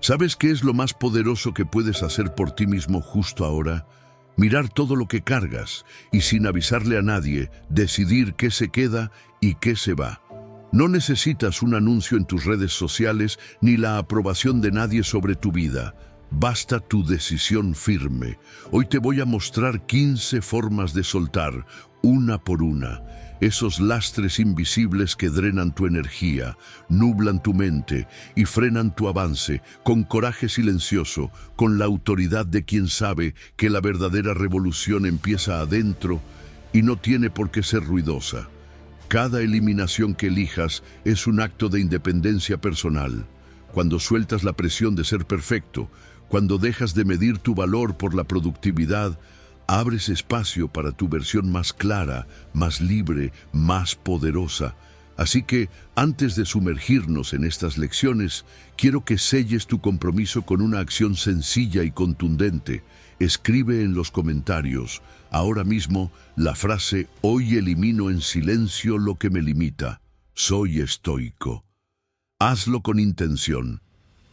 ¿Sabes qué es lo más poderoso que puedes hacer por ti mismo justo ahora? Mirar todo lo que cargas y sin avisarle a nadie, decidir qué se queda y qué se va. No necesitas un anuncio en tus redes sociales ni la aprobación de nadie sobre tu vida. Basta tu decisión firme. Hoy te voy a mostrar 15 formas de soltar, una por una, esos lastres invisibles que drenan tu energía, nublan tu mente y frenan tu avance, con coraje silencioso, con la autoridad de quien sabe que la verdadera revolución empieza adentro y no tiene por qué ser ruidosa. Cada eliminación que elijas es un acto de independencia personal. Cuando sueltas la presión de ser perfecto, cuando dejas de medir tu valor por la productividad, abres espacio para tu versión más clara, más libre, más poderosa. Así que, antes de sumergirnos en estas lecciones, quiero que selles tu compromiso con una acción sencilla y contundente. Escribe en los comentarios, ahora mismo, la frase «Hoy elimino en silencio lo que me limita. Soy estoico». Hazlo con intención.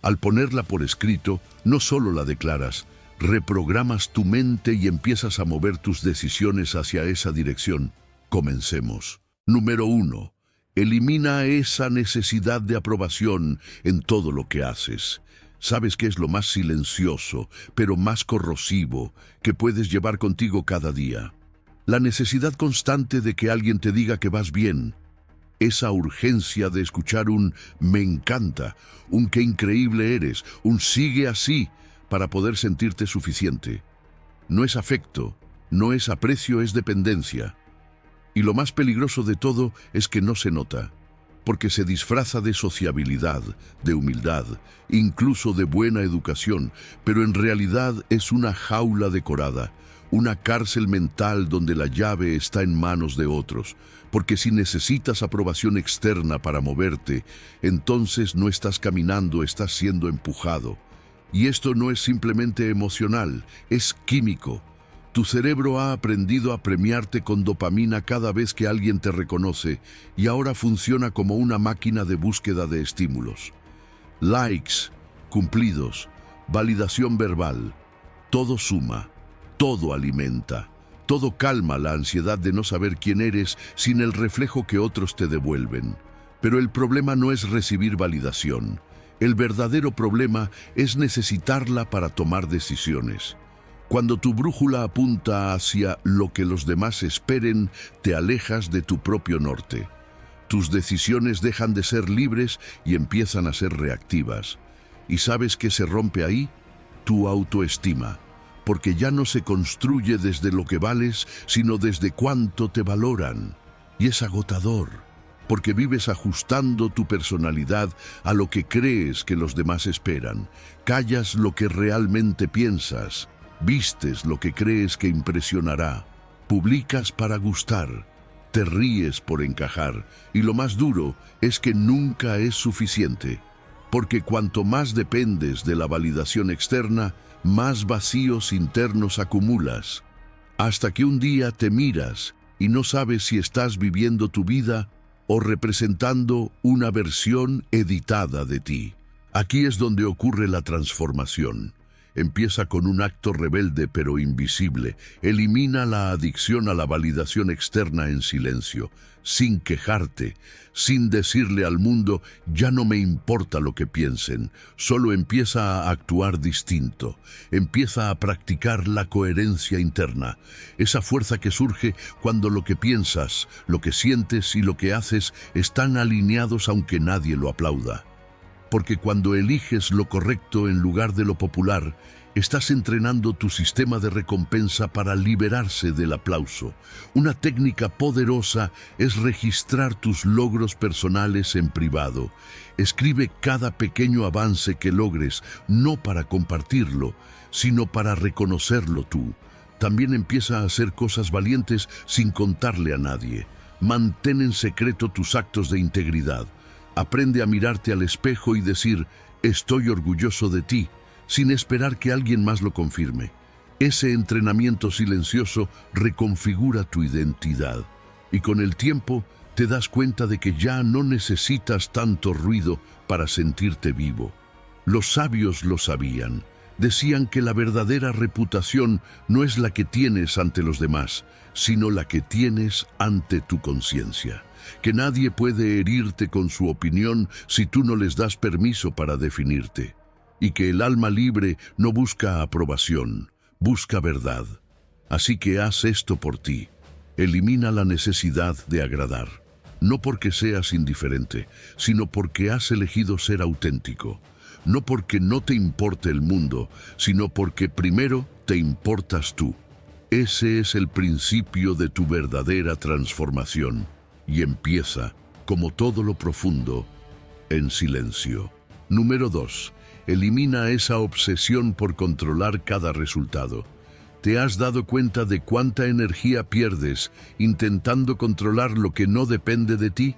Al ponerla por escrito, no solo la declaras, reprogramas tu mente y empiezas a mover tus decisiones hacia esa dirección. Comencemos. Número 1. Elimina esa necesidad de aprobación en todo lo que haces. ¿Sabes qué es lo más silencioso, pero más corrosivo, que puedes llevar contigo cada día? La necesidad constante de que alguien te diga que vas bien. Esa urgencia de escuchar un «me encanta», un «qué increíble eres», un «sigue así», para poder sentirte suficiente. No es afecto, no es aprecio, es dependencia. Y lo más peligroso de todo es que no se nota, porque se disfraza de sociabilidad, de humildad, incluso de buena educación, pero en realidad es una jaula decorada, una cárcel mental donde la llave está en manos de otros, porque si necesitas aprobación externa para moverte, entonces no estás caminando, estás siendo empujado. Y esto no es simplemente emocional, es químico. Tu cerebro ha aprendido a premiarte con dopamina cada vez que alguien te reconoce y ahora funciona como una máquina de búsqueda de estímulos. Likes, cumplidos, validación verbal, todo suma, todo alimenta, todo calma la ansiedad de no saber quién eres sin el reflejo que otros te devuelven. Pero el problema no es recibir validación. El verdadero problema es necesitarla para tomar decisiones. Cuando tu brújula apunta hacia lo que los demás esperen, te alejas de tu propio norte. Tus decisiones dejan de ser libres y empiezan a ser reactivas. ¿Y sabes qué se rompe ahí? Tu autoestima, porque ya no se construye desde lo que vales, sino desde cuánto te valoran. Y es agotador, porque vives ajustando tu personalidad a lo que crees que los demás esperan. Callas lo que realmente piensas, vistes lo que crees que impresionará, publicas para gustar, te ríes por encajar, y lo más duro es que nunca es suficiente, porque cuanto más dependes de la validación externa, más vacíos internos acumulas, hasta que un día te miras y no sabes si estás viviendo tu vida o representando una versión editada de ti. Aquí es donde ocurre la transformación. Empieza con un acto rebelde pero invisible. Elimina la adicción a la validación externa en silencio, sin quejarte, sin decirle al mundo «ya no me importa lo que piensen». Solo empieza a actuar distinto. Empieza a practicar la coherencia interna, esa fuerza que surge cuando lo que piensas, lo que sientes y lo que haces están alineados aunque nadie lo aplauda. Porque cuando eliges lo correcto en lugar de lo popular, estás entrenando tu sistema de recompensa para liberarse del aplauso. Una técnica poderosa es registrar tus logros personales en privado. Escribe cada pequeño avance que logres, no para compartirlo, sino para reconocerlo tú. También empieza a hacer cosas valientes sin contarle a nadie. Mantén en secreto tus actos de integridad. Aprende a mirarte al espejo y decir «estoy orgulloso de ti», sin esperar que alguien más lo confirme. Ese entrenamiento silencioso reconfigura tu identidad y con el tiempo te das cuenta de que ya no necesitas tanto ruido para sentirte vivo. Los sabios lo sabían. Decían que la verdadera reputación no es la que tienes ante los demás, sino la que tienes ante tu conciencia. Que nadie puede herirte con su opinión si tú no les das permiso para definirte. Y que el alma libre no busca aprobación, busca verdad. Así que haz esto por ti. Elimina la necesidad de agradar. No porque seas indiferente, sino porque has elegido ser auténtico. No porque no te importe el mundo, sino porque primero te importas tú. Ese es el principio de tu verdadera transformación. Y empieza, como todo lo profundo, en silencio. Número 2. Elimina esa obsesión por controlar cada resultado. ¿Te has dado cuenta de cuánta energía pierdes intentando controlar lo que no depende de ti?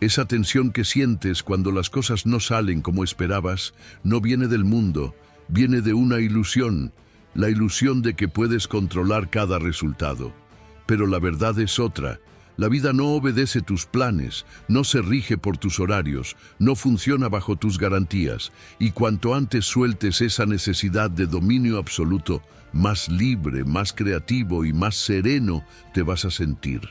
Esa tensión que sientes cuando las cosas no salen como esperabas no viene del mundo, viene de una ilusión, la ilusión de que puedes controlar cada resultado. Pero la verdad es otra. La vida no obedece tus planes, no se rige por tus horarios, no funciona bajo tus garantías, y cuanto antes sueltes esa necesidad de dominio absoluto, más libre, más creativo y más sereno te vas a sentir.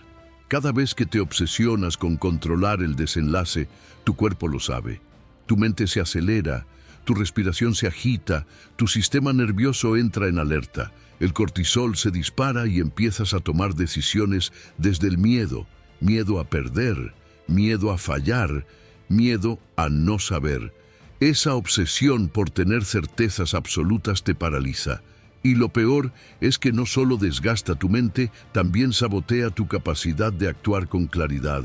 Cada vez que te obsesionas con controlar el desenlace, tu cuerpo lo sabe. Tu mente se acelera, tu respiración se agita, tu sistema nervioso entra en alerta. El cortisol se dispara y empiezas a tomar decisiones desde el miedo. Miedo a perder, miedo a fallar, miedo a no saber. Esa obsesión por tener certezas absolutas te paraliza. Y lo peor es que no solo desgasta tu mente, también sabotea tu capacidad de actuar con claridad.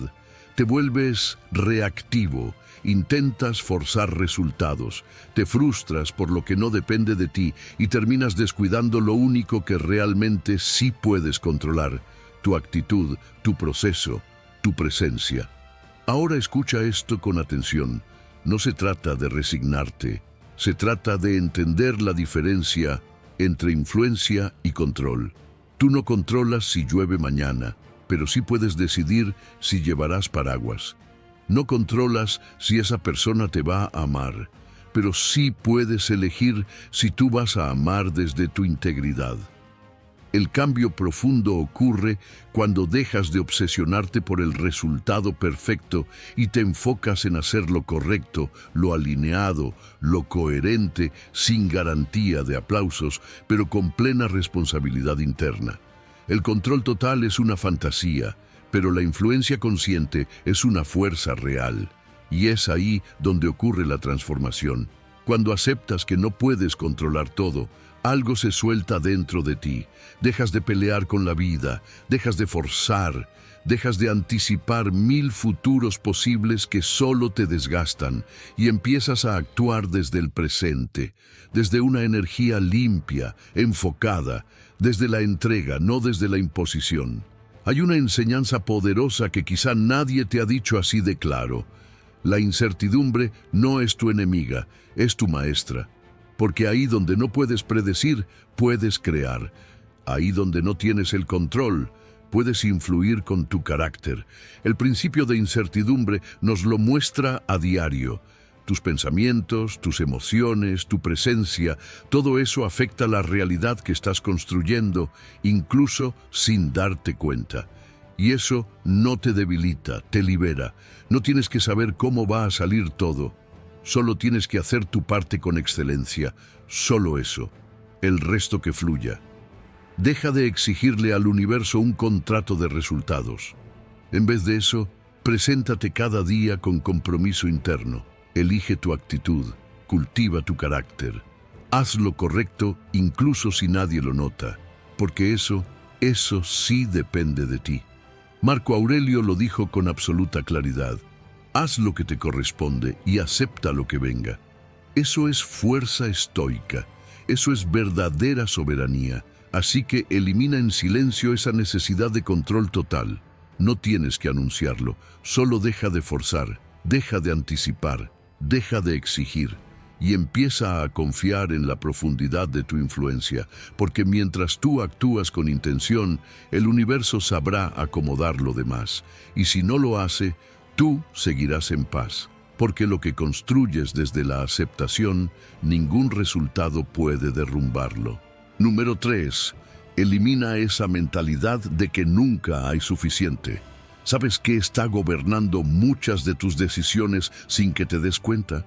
Te vuelves reactivo, intentas forzar resultados, te frustras por lo que no depende de ti y terminas descuidando lo único que realmente sí puedes controlar: tu actitud, tu proceso, tu presencia. Ahora escucha esto con atención. No se trata de resignarte, se trata de entender la diferencia entre influencia y control. Tú no controlas si llueve mañana, pero sí puedes decidir si llevarás paraguas. No controlas si esa persona te va a amar, pero sí puedes elegir si tú vas a amar desde tu integridad. El cambio profundo ocurre cuando dejas de obsesionarte por el resultado perfecto y te enfocas en hacer lo correcto, lo alineado, lo coherente, sin garantía de aplausos, pero con plena responsabilidad interna. El control total es una fantasía, pero la influencia consciente es una fuerza real. Y es ahí donde ocurre la transformación. Cuando aceptas que no puedes controlar todo, algo se suelta dentro de ti. Dejas de pelear con la vida, dejas de forzar, dejas de anticipar 1000 futuros posibles que solo te desgastan y empiezas a actuar desde el presente, desde una energía limpia, enfocada, desde la entrega, no desde la imposición. Hay una enseñanza poderosa que quizá nadie te ha dicho así de claro. La incertidumbre no es tu enemiga, es tu maestra. Porque ahí donde no puedes predecir, puedes crear. Ahí donde no tienes el control, puedes influir con tu carácter. El principio de incertidumbre nos lo muestra a diario. Tus pensamientos, tus emociones, tu presencia, todo eso afecta la realidad que estás construyendo, incluso sin darte cuenta. Y eso no te debilita, te libera. No tienes que saber cómo va a salir todo. Solo tienes que hacer tu parte con excelencia, solo eso, el resto que fluya. Deja de exigirle al universo un contrato de resultados. En vez de eso, preséntate cada día con compromiso interno. Elige tu actitud, cultiva tu carácter. Haz lo correcto incluso si nadie lo nota, porque eso sí depende de ti. Marco Aurelio lo dijo con absoluta claridad. Haz lo que te corresponde y acepta lo que venga. Eso es fuerza estoica, eso es verdadera soberanía. Así que elimina en silencio esa necesidad de control total. No tienes que anunciarlo, solo deja de forzar, deja de anticipar, deja de exigir y empieza a confiar en la profundidad de tu influencia, porque mientras tú actúas con intención, el universo sabrá acomodar lo demás. Y si no lo hace, tú seguirás en paz, porque lo que construyes desde la aceptación, ningún resultado puede derrumbarlo. Número 3. Elimina esa mentalidad de que nunca hay suficiente. ¿Sabes qué está gobernando muchas de tus decisiones sin que te des cuenta?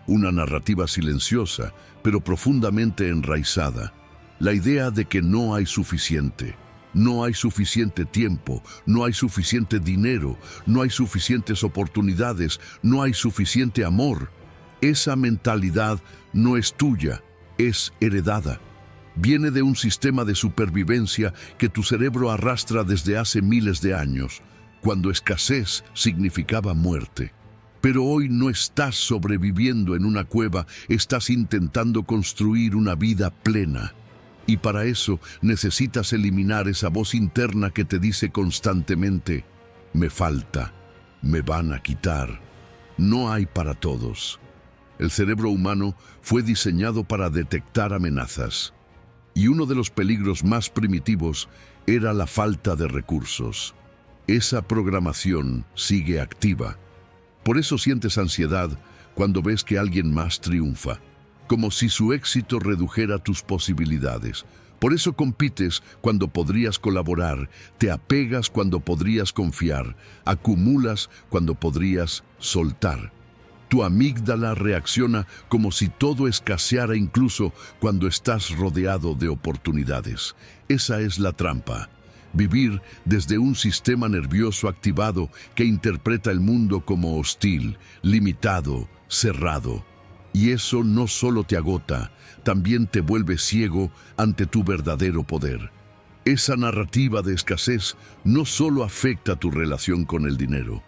Una narrativa silenciosa, pero profundamente enraizada. La idea de que no hay suficiente. No hay suficiente tiempo, no hay suficiente dinero, no hay suficientes oportunidades, no hay suficiente amor. Esa mentalidad no es tuya, es heredada. Viene de un sistema de supervivencia que tu cerebro arrastra desde hace miles de años, cuando escasez significaba muerte. Pero hoy no estás sobreviviendo en una cueva, estás intentando construir una vida plena. Y para eso necesitas eliminar esa voz interna que te dice constantemente, me falta, me van a quitar, no hay para todos. El cerebro humano fue diseñado para detectar amenazas. Y uno de los peligros más primitivos era la falta de recursos. Esa programación sigue activa. Por eso sientes ansiedad cuando ves que alguien más triunfa, como si su éxito redujera tus posibilidades. Por eso compites cuando podrías colaborar, te apegas cuando podrías confiar, acumulas cuando podrías soltar. Tu amígdala reacciona como si todo escaseara incluso cuando estás rodeado de oportunidades. Esa es la trampa. Vivir desde un sistema nervioso activado que interpreta el mundo como hostil, limitado, cerrado. Y eso no solo te agota, también te vuelve ciego ante tu verdadero poder. Esa narrativa de escasez no solo afecta tu relación con el dinero,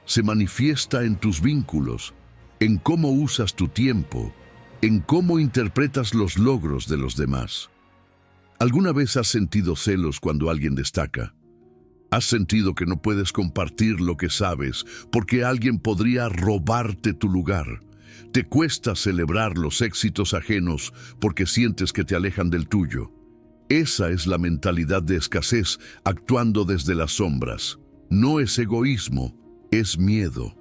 se manifiesta en tus vínculos, en cómo usas tu tiempo, en cómo interpretas los logros de los demás. ¿Alguna vez has sentido celos cuando alguien destaca? ¿Has sentido que no puedes compartir lo que sabes porque alguien podría robarte tu lugar? ¿Te cuesta celebrar los éxitos ajenos porque sientes que te alejan del tuyo? Esa es la mentalidad de escasez actuando desde las sombras. No es egoísmo, es miedo.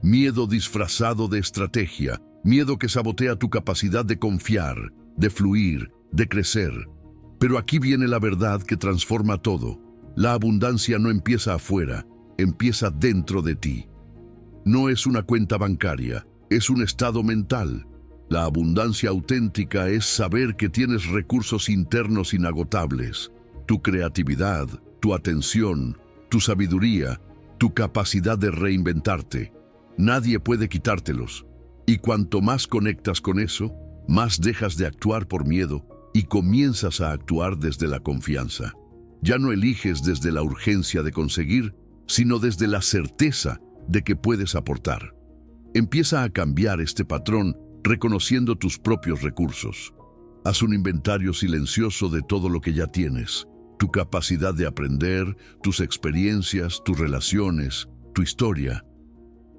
Miedo disfrazado de estrategia, miedo que sabotea tu capacidad de confiar, de fluir, de crecer. Pero aquí viene la verdad que transforma todo. La abundancia no empieza afuera, empieza dentro de ti. No es una cuenta bancaria, es un estado mental. La abundancia auténtica es saber que tienes recursos internos inagotables. Tu creatividad, tu atención, tu sabiduría, tu capacidad de reinventarte. Nadie puede quitártelos. Y cuanto más conectas con eso, más dejas de actuar por miedo y comienzas a actuar desde la confianza. Ya no eliges desde la urgencia de conseguir, sino desde la certeza de que puedes aportar. Empieza a cambiar este patrón reconociendo tus propios recursos. Haz un inventario silencioso de todo lo que ya tienes, tu capacidad de aprender, tus experiencias, tus relaciones, tu historia.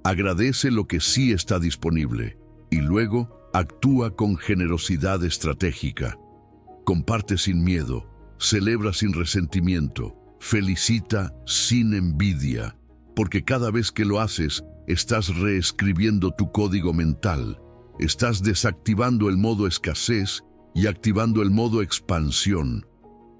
Agradece lo que sí está disponible y luego actúa con generosidad estratégica. Comparte sin miedo, celebra sin resentimiento, felicita sin envidia, porque cada vez que lo haces, estás reescribiendo tu código mental, estás desactivando el modo escasez y activando el modo expansión.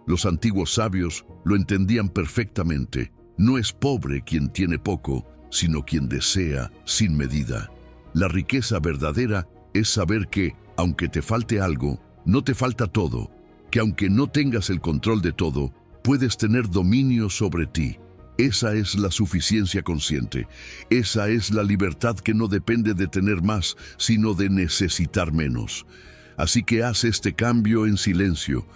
Los antiguos sabios lo entendían perfectamente. No es pobre quien tiene poco, sino quien desea sin medida. La riqueza verdadera es saber que, aunque te falte algo, no te falta todo, que aunque no tengas el control de todo, puedes tener dominio sobre ti. Esa es la suficiencia consciente. Esa es la libertad que no depende de tener más, sino de necesitar menos. Así que haz este cambio en silencio.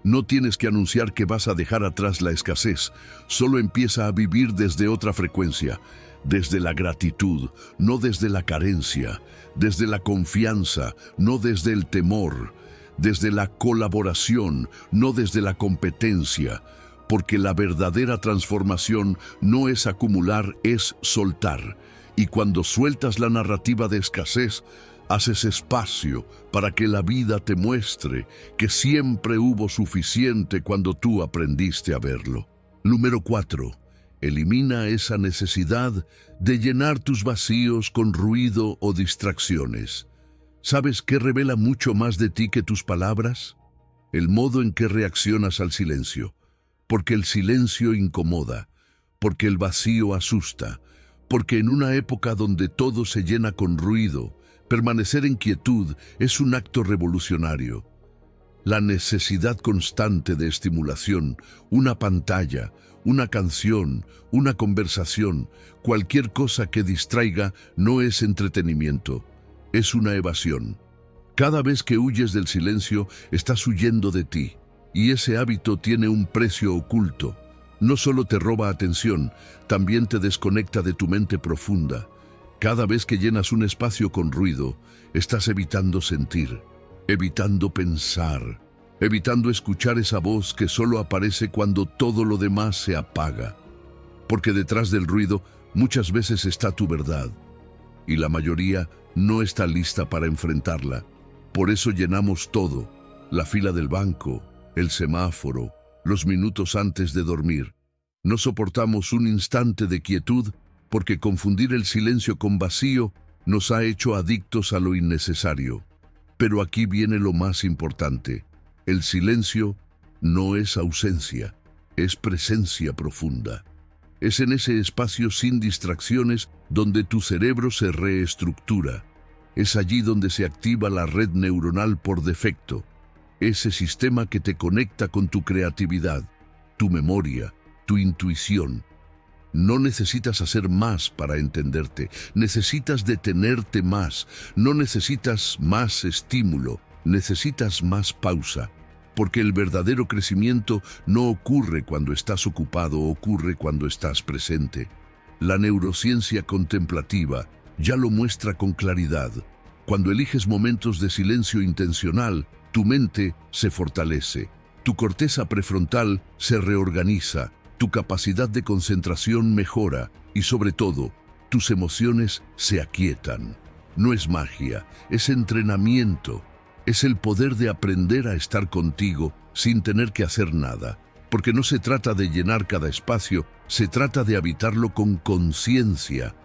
No tienes que anunciar que vas a dejar atrás la escasez. Solo empieza a vivir desde otra frecuencia, desde la gratitud, no desde la carencia, desde la confianza, no desde el temor, desde la colaboración, no desde la competencia, porque la verdadera transformación no es acumular, es soltar. Y cuando sueltas la narrativa de escasez, haces espacio para que la vida te muestre que siempre hubo suficiente cuando tú aprendiste a verlo. Número 4. Elimina esa necesidad de llenar tus vacíos con ruido o distracciones. ¿Sabes qué revela mucho más de ti que tus palabras? El modo en que reaccionas al silencio. Porque el silencio incomoda, porque el vacío asusta, porque en una época donde todo se llena con ruido, permanecer en quietud es un acto revolucionario. La necesidad constante de estimulación, una pantalla, una canción, una conversación, cualquier cosa que distraiga no es entretenimiento, es una evasión. Cada vez que huyes del silencio, estás huyendo de ti, y ese hábito tiene un precio oculto. No solo te roba atención, también te desconecta de tu mente profunda. Cada vez que llenas un espacio con ruido, estás evitando sentir, evitando pensar, evitando escuchar esa voz que solo aparece cuando todo lo demás se apaga. Porque detrás del ruido muchas veces está tu verdad, y la mayoría no está lista para enfrentarla. Por eso llenamos todo, la fila del banco, el semáforo, los minutos antes de dormir. No soportamos un instante de quietud porque confundir el silencio con vacío nos ha hecho adictos a lo innecesario. Pero aquí viene lo más importante. El silencio no es ausencia, es presencia profunda. Es en ese espacio sin distracciones donde tu cerebro se reestructura. Es allí donde se activa la red neuronal por defecto. Ese sistema que te conecta con tu creatividad, tu memoria, tu intuición. No necesitas hacer más para entenderte, necesitas detenerte más, no necesitas más estímulo, necesitas más pausa, porque el verdadero crecimiento no ocurre cuando estás ocupado, ocurre cuando estás presente. La neurociencia contemplativa ya lo muestra con claridad. Cuando eliges momentos de silencio intencional, tu mente se fortalece, tu corteza prefrontal se reorganiza, tu capacidad de concentración mejora y, sobre todo, tus emociones se aquietan. No es magia, es entrenamiento, es el poder de aprender a estar contigo sin tener que hacer nada, porque no se trata de llenar cada espacio, se trata de habitarlo con conciencia.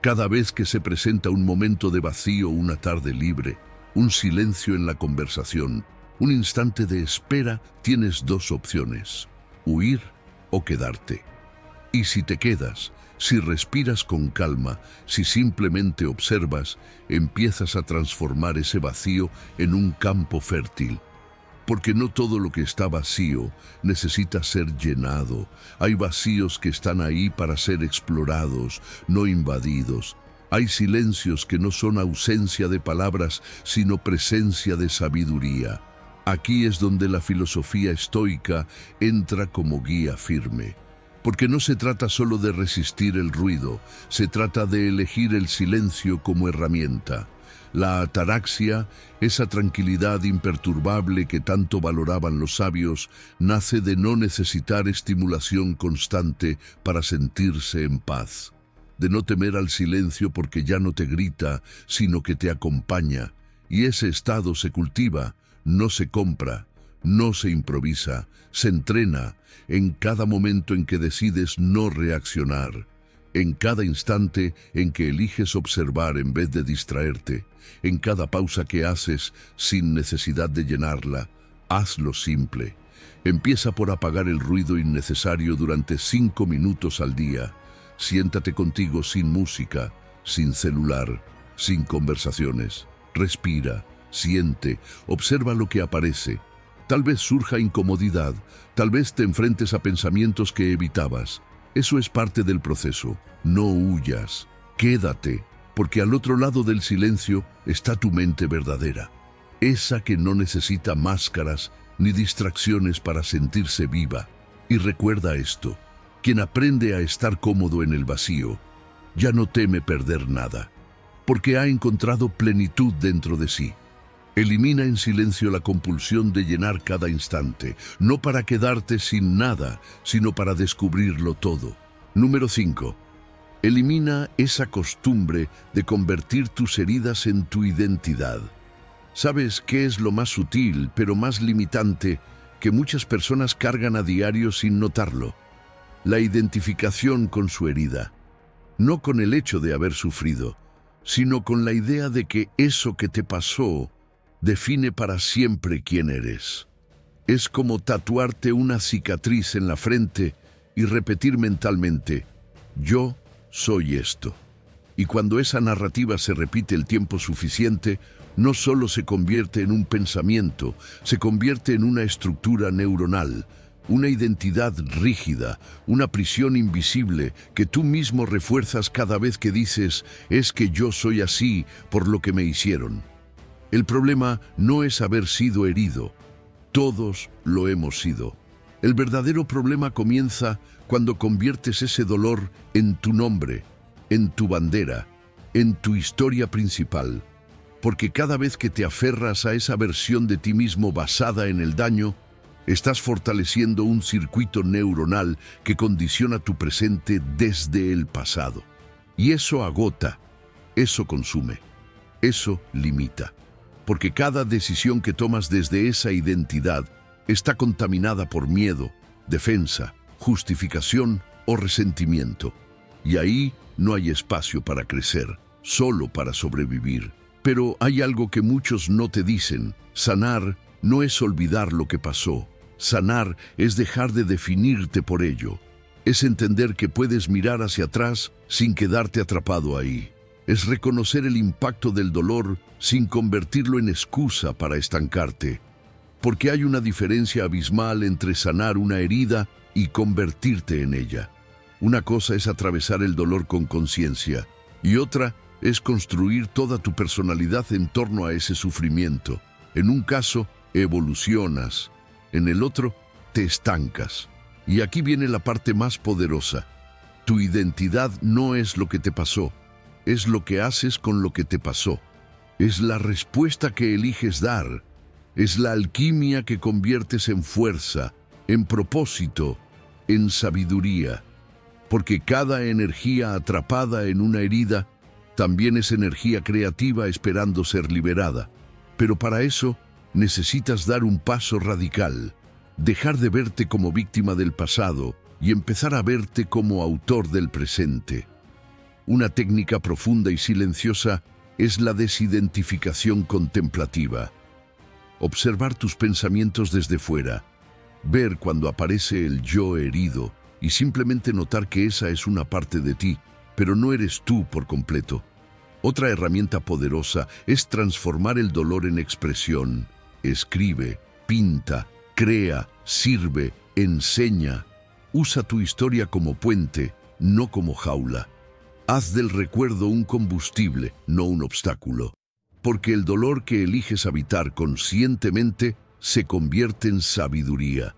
Cada vez que se presenta un momento de vacío, una tarde libre, un silencio en la conversación, un instante de espera, tienes dos opciones: huir o quedarte. Y si te quedas, si respiras con calma, si simplemente observas, empiezas a transformar ese vacío en un campo fértil. Porque no todo lo que está vacío necesita ser llenado. Hay vacíos que están ahí para ser explorados, no invadidos. Hay silencios que no son ausencia de palabras, sino presencia de sabiduría. Aquí es donde la filosofía estoica entra como guía firme. Porque no se trata solo de resistir el ruido, se trata de elegir el silencio como herramienta. La ataraxia, esa tranquilidad imperturbable que tanto valoraban los sabios, nace de no necesitar estimulación constante para sentirse en paz. De no temer al silencio porque ya no te grita, sino que te acompaña. Y ese estado se cultiva, no se compra, no se improvisa, se entrena en cada momento en que decides no reaccionar, en cada instante en que eliges observar en vez de distraerte, en cada pausa que haces sin necesidad de llenarla. Hazlo simple. Empieza por apagar el ruido innecesario durante 5 minutos al día. Siéntate contigo sin música, sin celular, sin conversaciones. Respira, siente, observa lo que aparece. Tal vez surja incomodidad, tal vez te enfrentes a pensamientos que evitabas. Eso es parte del proceso. No huyas, quédate, porque al otro lado del silencio está tu mente verdadera. Esa que no necesita máscaras ni distracciones para sentirse viva. Y recuerda esto: quien aprende a estar cómodo en el vacío, ya no teme perder nada, porque ha encontrado plenitud dentro de sí. Elimina en silencio la compulsión de llenar cada instante, no para quedarte sin nada, sino para descubrirlo todo. Número 5. Elimina esa costumbre de convertir tus heridas en tu identidad. ¿Sabes qué es lo más sutil, pero más limitante, que muchas personas cargan a diario sin notarlo? la identificación con su herida, no con el hecho de haber sufrido, sino con la idea de que eso que te pasó define para siempre quién eres. Es como tatuarte una cicatriz en la frente y repetir mentalmente, yo soy esto. Y cuando esa narrativa se repite el tiempo suficiente, no solo se convierte en un pensamiento, se convierte en una estructura neuronal, una identidad rígida, una prisión invisible que tú mismo refuerzas cada vez que dices, es que yo soy así por lo que me hicieron. El problema no es haber sido herido. Todos lo hemos sido. El verdadero problema comienza cuando conviertes ese dolor en tu nombre, en tu bandera, en tu historia principal. Porque cada vez que te aferras a esa versión de ti mismo basada en el daño, estás fortaleciendo un circuito neuronal que condiciona tu presente desde el pasado. Y eso agota, eso consume, eso limita. Porque cada decisión que tomas desde esa identidad está contaminada por miedo, defensa, justificación o resentimiento. Y ahí no hay espacio para crecer, solo para sobrevivir. Pero hay algo que muchos no te dicen. Sanar no es olvidar lo que pasó. Sanar es dejar de definirte por ello. Es entender que puedes mirar hacia atrás sin quedarte atrapado ahí. Es reconocer el impacto del dolor sin convertirlo en excusa para estancarte. Porque hay una diferencia abismal entre sanar una herida y convertirte en ella. Una cosa es atravesar el dolor con conciencia y otra es construir toda tu personalidad en torno a ese sufrimiento. En un caso, evolucionas. En el otro, te estancas. Y aquí viene la parte más poderosa. Tu identidad no es lo que te pasó, es lo que haces con lo que te pasó. Es la respuesta que eliges dar. Es la alquimia que conviertes en fuerza, en propósito, en sabiduría. Porque cada energía atrapada en una herida también es energía creativa esperando ser liberada. Pero para eso necesitas dar un paso radical, dejar de verte como víctima del pasado y empezar a verte como autor del presente. Una técnica profunda y silenciosa es la desidentificación contemplativa. Observar tus pensamientos desde fuera, ver cuando aparece el yo herido y simplemente notar que esa es una parte de ti, pero no eres tú por completo. Otra herramienta poderosa es transformar el dolor en expresión. Escribe, pinta, crea, sirve, enseña. Usa tu historia como puente, no como jaula. Haz del recuerdo un combustible, no un obstáculo. Porque el dolor que eliges habitar conscientemente se convierte en sabiduría.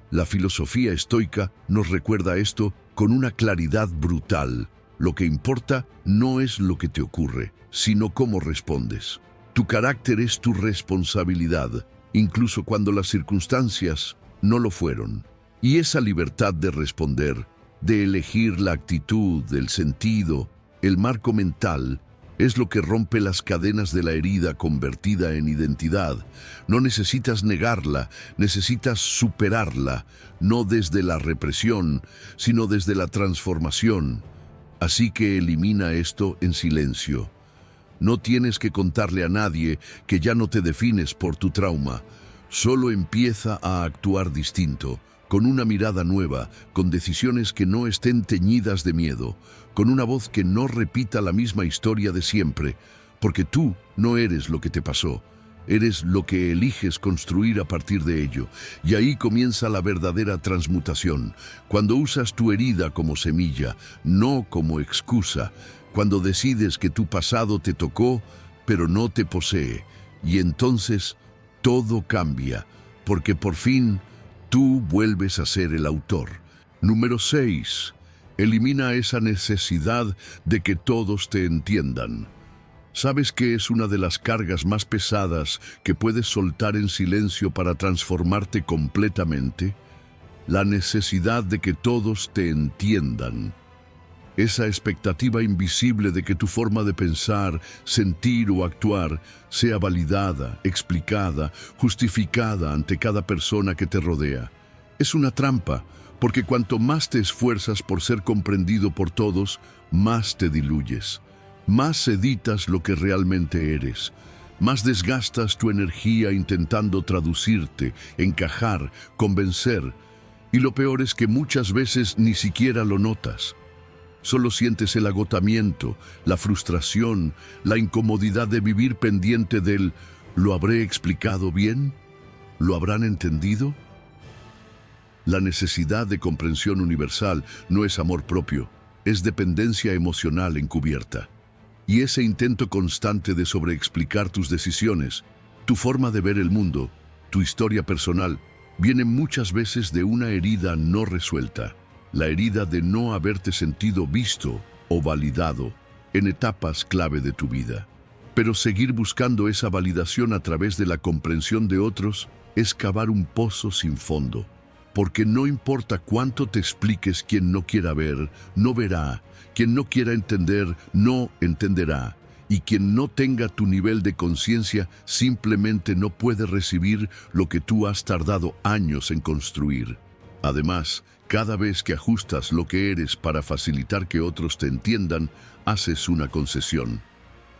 La filosofía estoica nos recuerda esto con una claridad brutal. Lo que importa no es lo que te ocurre, sino cómo respondes. Tu carácter es tu responsabilidad, incluso cuando las circunstancias no lo fueron. Y esa libertad de responder, de elegir la actitud, el sentido, el marco mental, es lo que rompe las cadenas de la herida convertida en identidad. No necesitas negarla, necesitas superarla, no desde la represión, sino desde la transformación. Así que elimina esto en silencio. No tienes que contarle a nadie que ya no te defines por tu trauma. Solo empieza a actuar distinto, con una mirada nueva, con decisiones que no estén teñidas de miedo, con una voz que no repita la misma historia de siempre, porque tú no eres lo que te pasó, eres lo que eliges construir a partir de ello. Y ahí comienza la verdadera transmutación, cuando usas tu herida como semilla, no como excusa, cuando decides que tu pasado te tocó, pero no te posee, y entonces todo cambia, porque por fin tú vuelves a ser el autor. Número 6. Elimina esa necesidad de que todos te entiendan. ¿Sabes qué es una de las cargas más pesadas que puedes soltar en silencio para transformarte completamente? La necesidad de que todos te entiendan. Esa expectativa invisible de que tu forma de pensar, sentir o actuar sea validada, explicada, justificada ante cada persona que te rodea. Es una trampa, Porque cuanto más te esfuerzas por ser comprendido por todos, más te diluyes, más editas lo que realmente eres, más desgastas tu energía intentando traducirte, encajar, convencer, y lo peor es que muchas veces ni siquiera lo notas. Solo sientes el agotamiento, la frustración, la incomodidad de vivir pendiente del ¿lo habré explicado bien? ¿Lo habrán entendido? La necesidad de comprensión universal no es amor propio, es dependencia emocional encubierta. Y ese intento constante de sobreexplicar tus decisiones, tu forma de ver el mundo, tu historia personal, viene muchas veces de una herida no resuelta, la herida de no haberte sentido visto o validado en etapas clave de tu vida. Pero seguir buscando esa validación a través de la comprensión de otros es cavar un pozo sin fondo. Porque no importa cuánto te expliques, quien no quiera ver, no verá, quien no quiera entender, no entenderá, y quien no tenga tu nivel de conciencia simplemente no puede recibir lo que tú has tardado años en construir. Además, cada vez que ajustas lo que eres para facilitar que otros te entiendan, haces una concesión.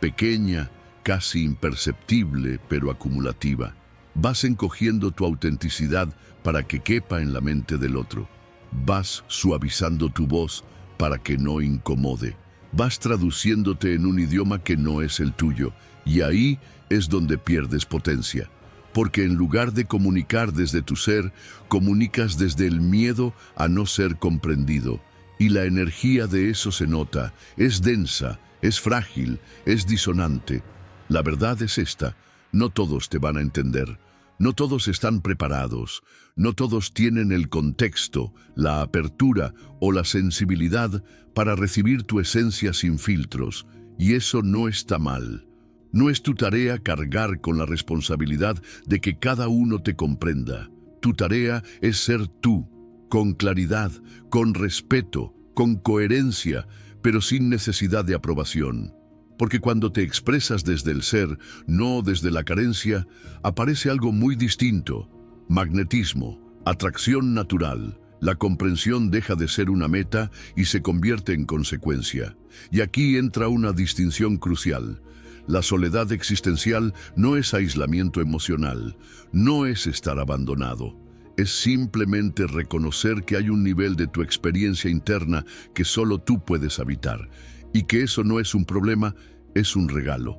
Pequeña, casi imperceptible, pero acumulativa. Vas encogiendo tu autenticidad para que quepa en la mente del otro. Vas suavizando tu voz para que no incomode. Vas traduciéndote en un idioma que no es el tuyo, y ahí es donde pierdes potencia. Porque en lugar de comunicar desde tu ser, comunicas desde el miedo a no ser comprendido. Y la energía de eso se nota, es densa, es frágil, es disonante. La verdad es esta: no todos te van a entender. No todos están preparados, no todos tienen el contexto, la apertura o la sensibilidad para recibir tu esencia sin filtros, y eso no está mal. No es tu tarea cargar con la responsabilidad de que cada uno te comprenda. Tu tarea es ser tú, con claridad, con respeto, con coherencia, pero sin necesidad de aprobación. Porque cuando te expresas desde el ser, no desde la carencia, aparece algo muy distinto: magnetismo, atracción natural. La comprensión deja de ser una meta y se convierte en consecuencia. Y aquí entra una distinción crucial. La soledad existencial no es aislamiento emocional, no es estar abandonado. Es simplemente reconocer que hay un nivel de tu experiencia interna que solo tú puedes habitar. Y que eso no es un problema, es un regalo.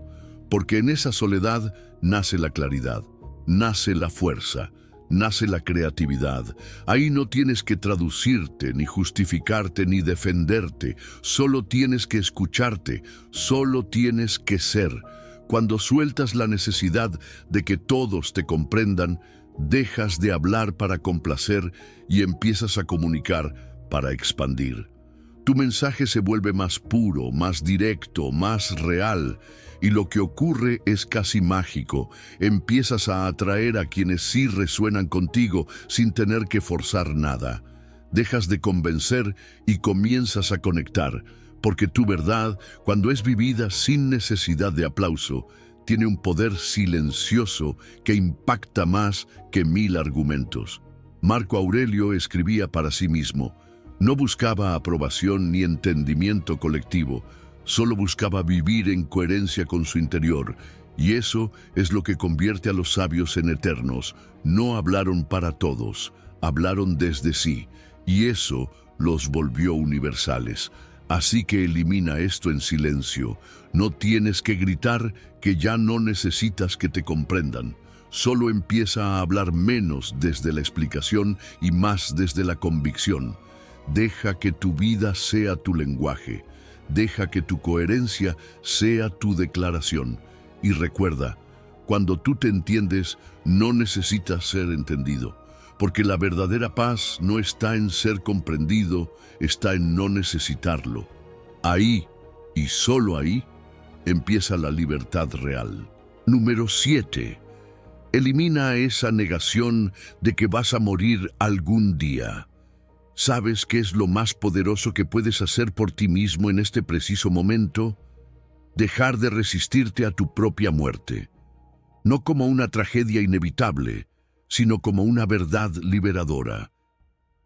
Porque en esa soledad nace la claridad, nace la fuerza, nace la creatividad. Ahí no tienes que traducirte, ni justificarte, ni defenderte. Solo tienes que escucharte, solo tienes que ser. Cuando sueltas la necesidad de que todos te comprendan, dejas de hablar para complacer y empiezas a comunicar para expandir. Tu mensaje se vuelve más puro, más directo, más real, y lo que ocurre es casi mágico. Empiezas a atraer a quienes sí resuenan contigo sin tener que forzar nada. Dejas de convencer y comienzas a conectar, porque tu verdad, cuando es vivida sin necesidad de aplauso, tiene un poder silencioso que impacta más que 1000 argumentos. Marco Aurelio escribía para sí mismo: no buscaba aprobación ni entendimiento colectivo, solo buscaba vivir en coherencia con su interior, y eso es lo que convierte a los sabios en eternos. No hablaron para todos, hablaron desde sí, y eso los volvió universales. Así que elimina esto en silencio. No tienes que gritar, que ya no necesitas que te comprendan. Solo empieza a hablar menos desde la explicación y más desde la convicción. Deja que tu vida sea tu lenguaje. Deja que tu coherencia sea tu declaración. Y recuerda, cuando tú te entiendes, no necesitas ser entendido. Porque la verdadera paz no está en ser comprendido, está en no necesitarlo. Ahí, y solo ahí, empieza la libertad real. Número 7. Elimina esa negación de que vas a morir algún día. ¿Sabes qué es lo más poderoso que puedes hacer por ti mismo en este preciso momento? Dejar de resistirte a tu propia muerte. No como una tragedia inevitable, sino como una verdad liberadora.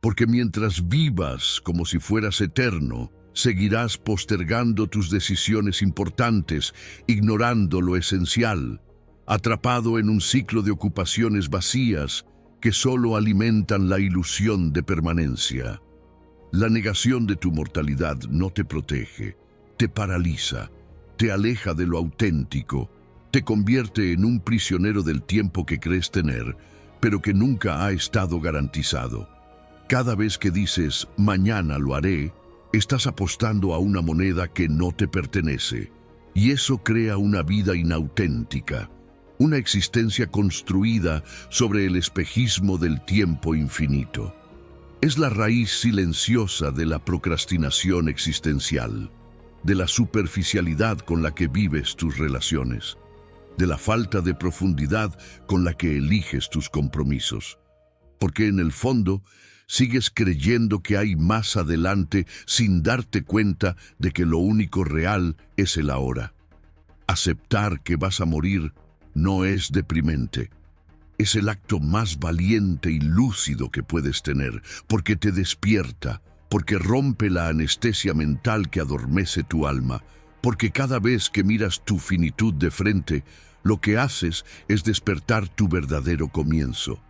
Porque mientras vivas como si fueras eterno, seguirás postergando tus decisiones importantes, ignorando lo esencial, atrapado en un ciclo de ocupaciones vacías que solo alimentan la ilusión de permanencia. La negación de tu mortalidad no te protege, te paraliza, te aleja de lo auténtico, te convierte en un prisionero del tiempo que crees tener, pero que nunca ha estado garantizado. Cada vez que dices, mañana lo haré, estás apostando a una moneda que no te pertenece, y eso crea una vida inauténtica, una existencia construida sobre el espejismo del tiempo infinito. Es la raíz silenciosa de la procrastinación existencial, de la superficialidad con la que vives tus relaciones, de la falta de profundidad con la que eliges tus compromisos. Porque en el fondo, sigues creyendo que hay más adelante sin darte cuenta de que lo único real es el ahora. Aceptar que vas a morir no es deprimente. Es el acto más valiente y lúcido que puedes tener, porque te despierta, porque rompe la anestesia mental que adormece tu alma, porque cada vez que miras tu finitud de frente, lo que haces es despertar tu verdadero comienzo.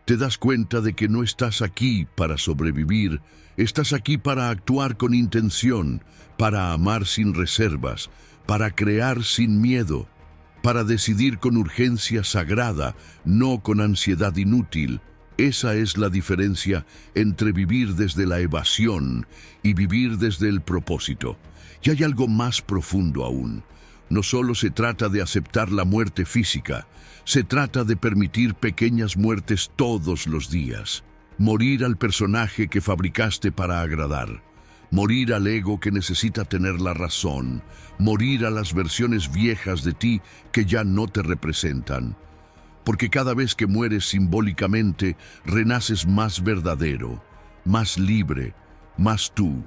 Te das cuenta de que no estás aquí para sobrevivir, estás aquí para actuar con intención, para amar sin reservas, para crear sin miedo, para decidir con urgencia sagrada, no con ansiedad inútil. Esa es la diferencia entre vivir desde la evasión y vivir desde el propósito. Y hay algo más profundo aún. No solo se trata de aceptar la muerte física, se trata de permitir pequeñas muertes todos los días. Morir al personaje que fabricaste para agradar. Morir al ego que necesita tener la razón. Morir a las versiones viejas de ti que ya no te representan. Porque cada vez que mueres simbólicamente, renaces más verdadero, más libre, más tú.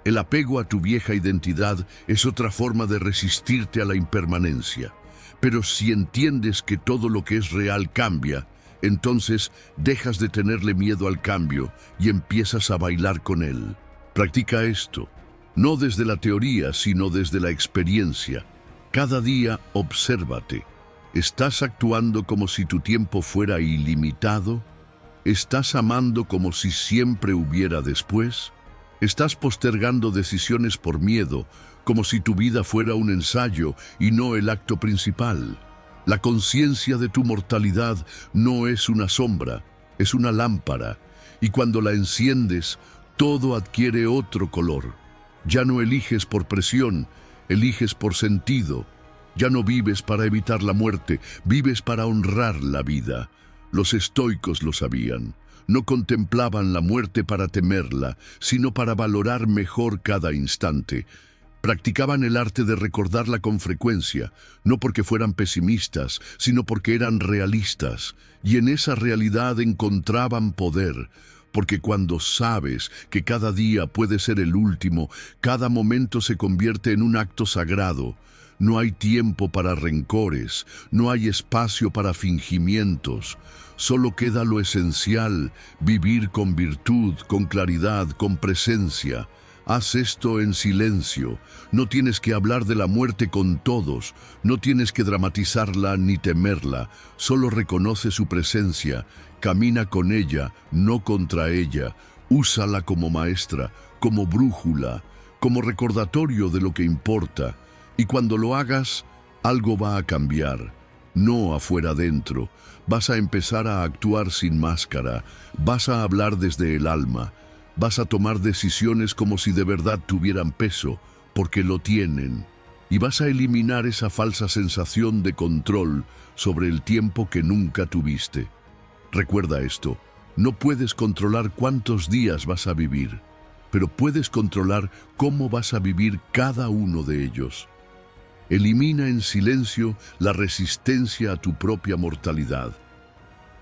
El apego a tu vieja identidad es otra forma de resistirte a la impermanencia. Pero si entiendes que todo lo que es real cambia, entonces dejas de tenerle miedo al cambio y empiezas a bailar con él. Practica esto, no desde la teoría, sino desde la experiencia. Cada día obsérvate. ¿Estás actuando como si tu tiempo fuera ilimitado? ¿Estás amando como si siempre hubiera después? ¿Estás postergando decisiones por miedo, como si tu vida fuera un ensayo y no el acto principal? La conciencia de tu mortalidad no es una sombra, es una lámpara, y cuando la enciendes, todo adquiere otro color. Ya no eliges por presión, eliges por sentido. Ya no vives para evitar la muerte, vives para honrar la vida. Los estoicos lo sabían. No contemplaban la muerte para temerla, sino para valorar mejor cada instante. Practicaban el arte de recordarla con frecuencia, no porque fueran pesimistas, sino porque eran realistas, y en esa realidad encontraban poder. Porque cuando sabes que cada día puede ser el último, cada momento se convierte en un acto sagrado. No hay tiempo para rencores, no hay espacio para fingimientos. Solo queda lo esencial, vivir con virtud, con claridad, con presencia. Haz esto en silencio. No tienes que hablar de la muerte con todos, no tienes que dramatizarla ni temerla. Solo reconoce su presencia, camina con ella, no contra ella. Úsala como maestra, como brújula, como recordatorio de lo que importa. Y cuando lo hagas, algo va a cambiar. No afuera adentro. Vas a empezar a actuar sin máscara. Vas a hablar desde el alma. Vas a tomar decisiones como si de verdad tuvieran peso, porque lo tienen. Y vas a eliminar esa falsa sensación de control sobre el tiempo que nunca tuviste. Recuerda esto, no puedes controlar cuántos días vas a vivir, pero puedes controlar cómo vas a vivir cada uno de ellos. Elimina en silencio la resistencia a tu propia mortalidad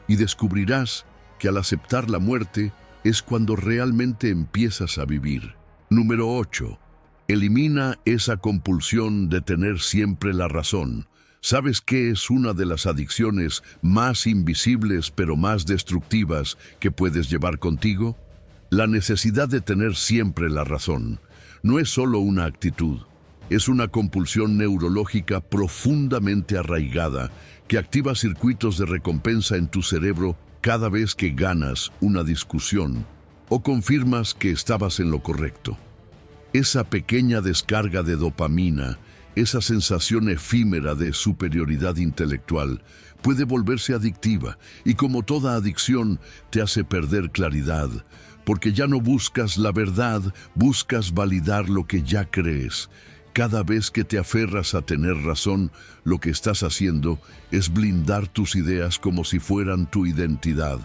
y descubrirás que al aceptar la muerte es cuando realmente empiezas a vivir. Número 8. Elimina esa compulsión de tener siempre la razón. ¿Sabes qué es una de las adicciones más invisibles pero más destructivas que puedes llevar contigo? La necesidad de tener siempre la razón no es solo una actitud, es una compulsión neurológica profundamente arraigada que activa circuitos de recompensa en tu cerebro cada vez que ganas una discusión o confirmas que estabas en lo correcto. Esa pequeña descarga de dopamina, esa sensación efímera de superioridad intelectual, puede volverse adictiva y, como toda adicción, te hace perder claridad, porque ya no buscas la verdad, buscas validar lo que ya crees. Cada vez que te aferras a tener razón, lo que estás haciendo es blindar tus ideas como si fueran tu identidad.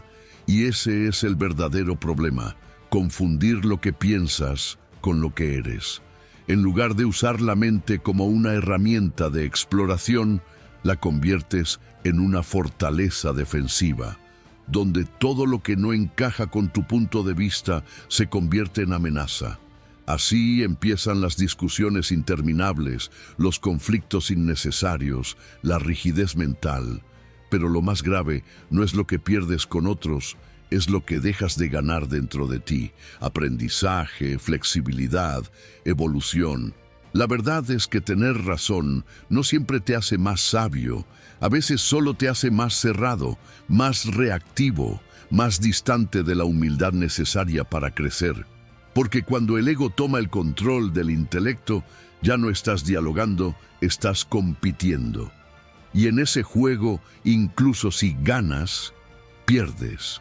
Y ese es el verdadero problema, confundir lo que piensas con lo que eres. En lugar de usar la mente como una herramienta de exploración, la conviertes en una fortaleza defensiva, donde todo lo que no encaja con tu punto de vista se convierte en amenaza. Así empiezan las discusiones interminables, los conflictos innecesarios, la rigidez mental. Pero lo más grave no es lo que pierdes con otros, es lo que dejas de ganar dentro de ti: aprendizaje, flexibilidad, evolución. La verdad es que tener razón no siempre te hace más sabio, a veces solo te hace más cerrado, más reactivo, más distante de la humildad necesaria para crecer. Porque cuando el ego toma el control del intelecto, ya no estás dialogando, estás compitiendo. Y en ese juego, incluso si ganas, pierdes.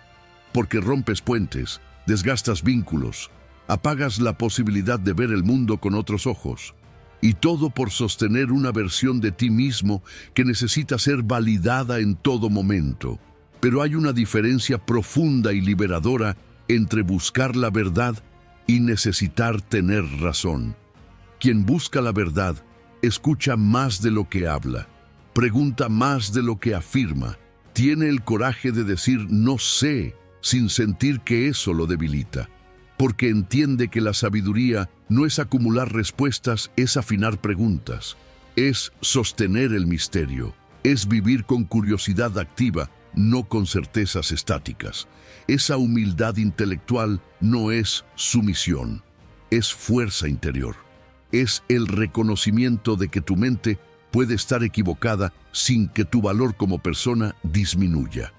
Porque rompes puentes, desgastas vínculos, apagas la posibilidad de ver el mundo con otros ojos. Y todo por sostener una versión de ti mismo que necesita ser validada en todo momento. Pero hay una diferencia profunda y liberadora entre buscar la verdad y necesitar tener razón. Quien busca la verdad escucha más de lo que habla, pregunta más de lo que afirma, tiene el coraje de decir no sé sin sentir que eso lo debilita, porque entiende que la sabiduría no es acumular respuestas, es afinar preguntas, es sostener el misterio, es vivir con curiosidad activa, no con certezas estáticas. Esa humildad intelectual no es sumisión, es fuerza interior. Es el reconocimiento de que tu mente puede estar equivocada sin que tu valor como persona disminuya.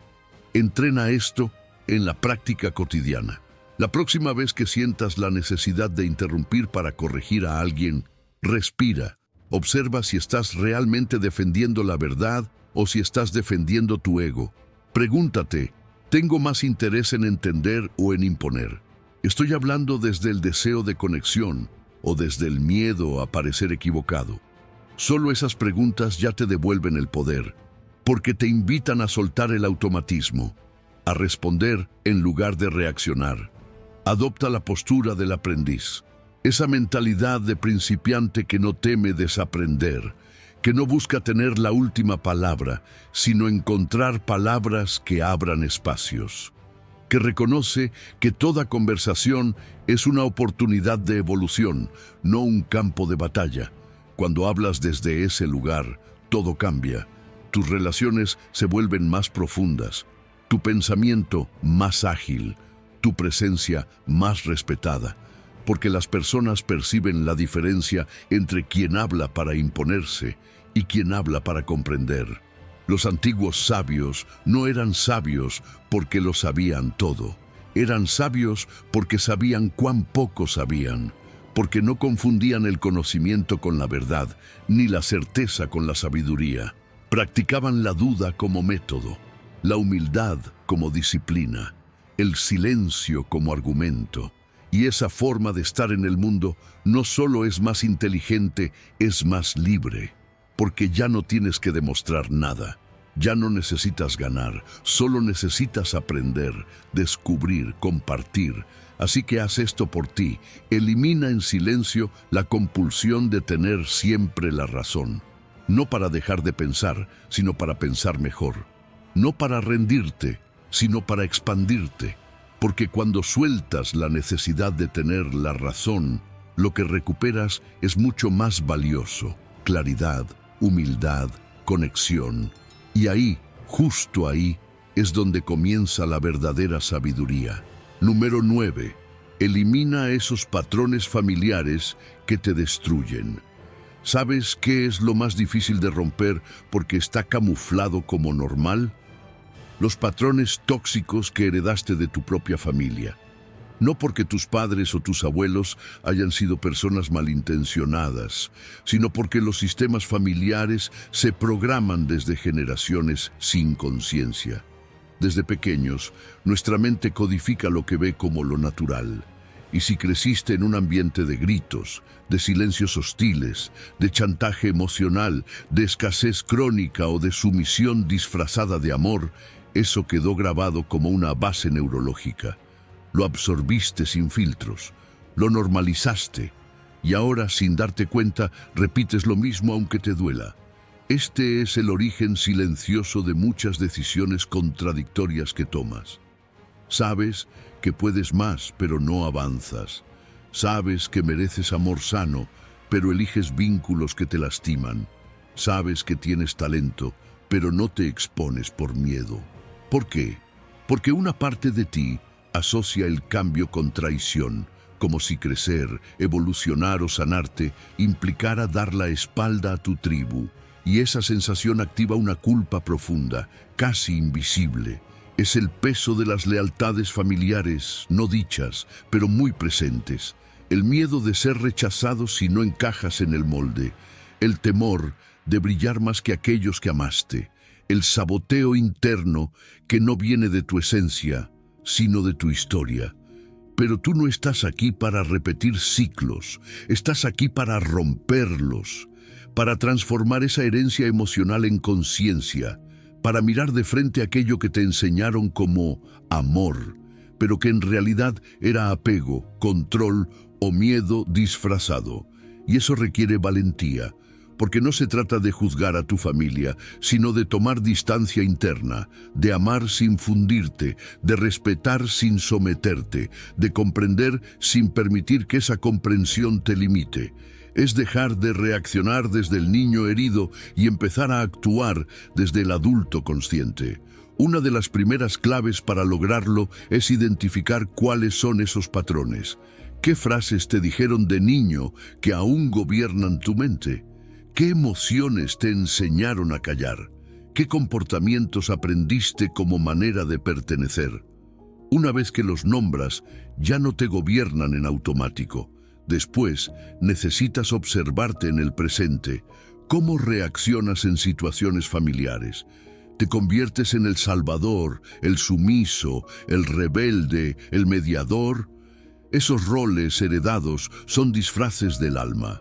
Entrena esto en la práctica cotidiana. La próxima vez que sientas la necesidad de interrumpir para corregir a alguien, respira. Observa si estás realmente defendiendo la verdad o si estás defendiendo tu ego. Pregúntate, ¿tengo más interés en entender o en imponer? ¿Estoy hablando desde el deseo de conexión o desde el miedo a parecer equivocado? Solo esas preguntas ya te devuelven el poder, porque te invitan a soltar el automatismo, a responder en lugar de reaccionar. Adopta la postura del aprendiz, esa mentalidad de principiante que no teme desaprender, que no busca tener la última palabra, sino encontrar palabras que abran espacios, que reconoce que toda conversación es una oportunidad de evolución, no un campo de batalla. Cuando hablas desde ese lugar, todo cambia. Tus relaciones se vuelven más profundas, tu pensamiento más ágil, tu presencia más respetada, porque las personas perciben la diferencia entre quien habla para imponerse y quien habla para comprender. Los antiguos sabios no eran sabios porque lo sabían todo. Eran sabios porque sabían cuán poco sabían, porque no confundían el conocimiento con la verdad, ni la certeza con la sabiduría. Practicaban la duda como método, la humildad como disciplina, el silencio como argumento. Y esa forma de estar en el mundo no solo es más inteligente, es más libre, porque ya no tienes que demostrar nada, ya no necesitas ganar, solo necesitas aprender, descubrir, compartir. Así que haz esto por ti, elimina en silencio la compulsión de tener siempre la razón, no para dejar de pensar, sino para pensar mejor, no para rendirte, sino para expandirte. Porque cuando sueltas la necesidad de tener la razón, lo que recuperas es mucho más valioso: claridad, humildad, conexión. Y ahí, justo ahí, es donde comienza la verdadera sabiduría. Número 9. Elimina esos patrones familiares que te destruyen. ¿Sabes qué es lo más difícil de romper porque está camuflado como normal? Los patrones tóxicos que heredaste de tu propia familia. No porque tus padres o tus abuelos hayan sido personas malintencionadas, sino porque los sistemas familiares se programan desde generaciones sin conciencia. Desde pequeños, nuestra mente codifica lo que ve como lo natural. Y si creciste en un ambiente de gritos, de silencios hostiles, de chantaje emocional, de escasez crónica o de sumisión disfrazada de amor, eso quedó grabado como una base neurológica. Lo absorbiste sin filtros, lo normalizaste, y ahora, sin darte cuenta, repites lo mismo aunque te duela. Este es el origen silencioso de muchas decisiones contradictorias que tomas. Sabes que puedes más, pero no avanzas. Sabes que mereces amor sano, pero eliges vínculos que te lastiman. Sabes que tienes talento, pero no te expones por miedo. ¿Por qué? Porque una parte de ti asocia el cambio con traición, como si crecer, evolucionar o sanarte implicara dar la espalda a tu tribu. Y esa sensación activa una culpa profunda, casi invisible. Es el peso de las lealtades familiares, no dichas, pero muy presentes. El miedo de ser rechazado si no encajas en el molde. El temor de brillar más que aquellos que amaste. El saboteo interno que no viene de tu esencia, sino de tu historia. Pero tú no estás aquí para repetir ciclos, estás aquí para romperlos, para transformar esa herencia emocional en conciencia, para mirar de frente aquello que te enseñaron como amor, pero que en realidad era apego, control o miedo disfrazado. Y eso requiere valentía, porque no se trata de juzgar a tu familia, sino de tomar distancia interna, de amar sin fundirte, de respetar sin someterte, de comprender sin permitir que esa comprensión te limite. Es dejar de reaccionar desde el niño herido y empezar a actuar desde el adulto consciente. Una de las primeras claves para lograrlo es identificar cuáles son esos patrones. ¿Qué frases te dijeron de niño que aún gobiernan tu mente? ¿Qué emociones te enseñaron a callar? ¿Qué comportamientos aprendiste como manera de pertenecer? Una vez que los nombras, ya no te gobiernan en automático. Después, necesitas observarte en el presente. ¿Cómo reaccionas en situaciones familiares? ¿Te conviertes en el salvador, el sumiso, el rebelde, el mediador? Esos roles heredados son disfraces del alma.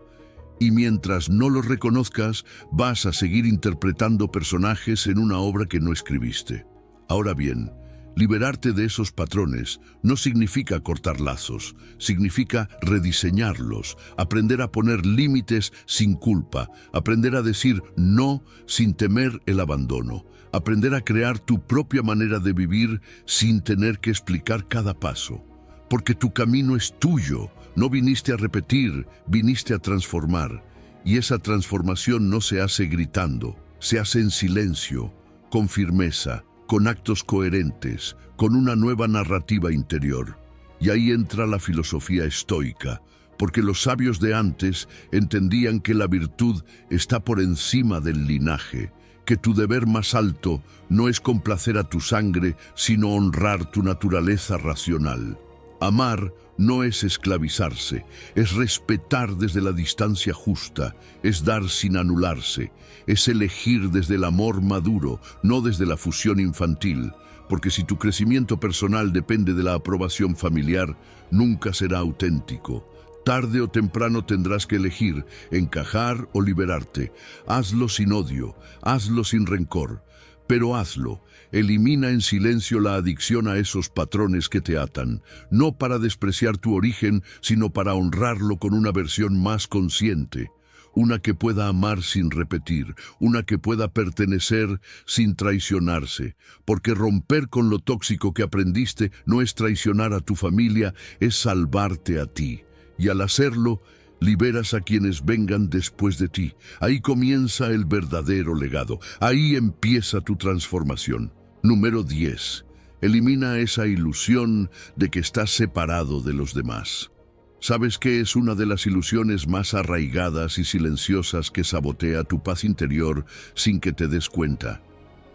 Y mientras no los reconozcas, vas a seguir interpretando personajes en una obra que no escribiste. Ahora bien, liberarte de esos patrones no significa cortar lazos, significa rediseñarlos, aprender a poner límites sin culpa, aprender a decir no sin temer el abandono, aprender a crear tu propia manera de vivir sin tener que explicar cada paso. Porque tu camino es tuyo, no viniste a repetir, viniste a transformar. Y esa transformación no se hace gritando, se hace en silencio, con firmeza, con actos coherentes, con una nueva narrativa interior. Y ahí entra la filosofía estoica, porque los sabios de antes entendían que la virtud está por encima del linaje, que tu deber más alto no es complacer a tu sangre, sino honrar tu naturaleza racional. Amar no es esclavizarse, es respetar desde la distancia justa, es dar sin anularse, es elegir desde el amor maduro, no desde la fusión infantil, porque si tu crecimiento personal depende de la aprobación familiar, nunca será auténtico. Tarde o temprano tendrás que elegir, encajar o liberarte. Hazlo sin odio, hazlo sin rencor, pero hazlo. Elimina en silencio la adicción a esos patrones que te atan, no para despreciar tu origen, sino para honrarlo con una versión más consciente, una que pueda amar sin repetir, una que pueda pertenecer sin traicionarse, porque romper con lo tóxico que aprendiste no es traicionar a tu familia, es salvarte a ti, y al hacerlo, liberas a quienes vengan después de ti. Ahí comienza el verdadero legado, ahí empieza tu transformación. Número 10. Elimina esa ilusión de que estás separado de los demás. ¿Sabes qué es una de las ilusiones más arraigadas y silenciosas que sabotea tu paz interior sin que te des cuenta?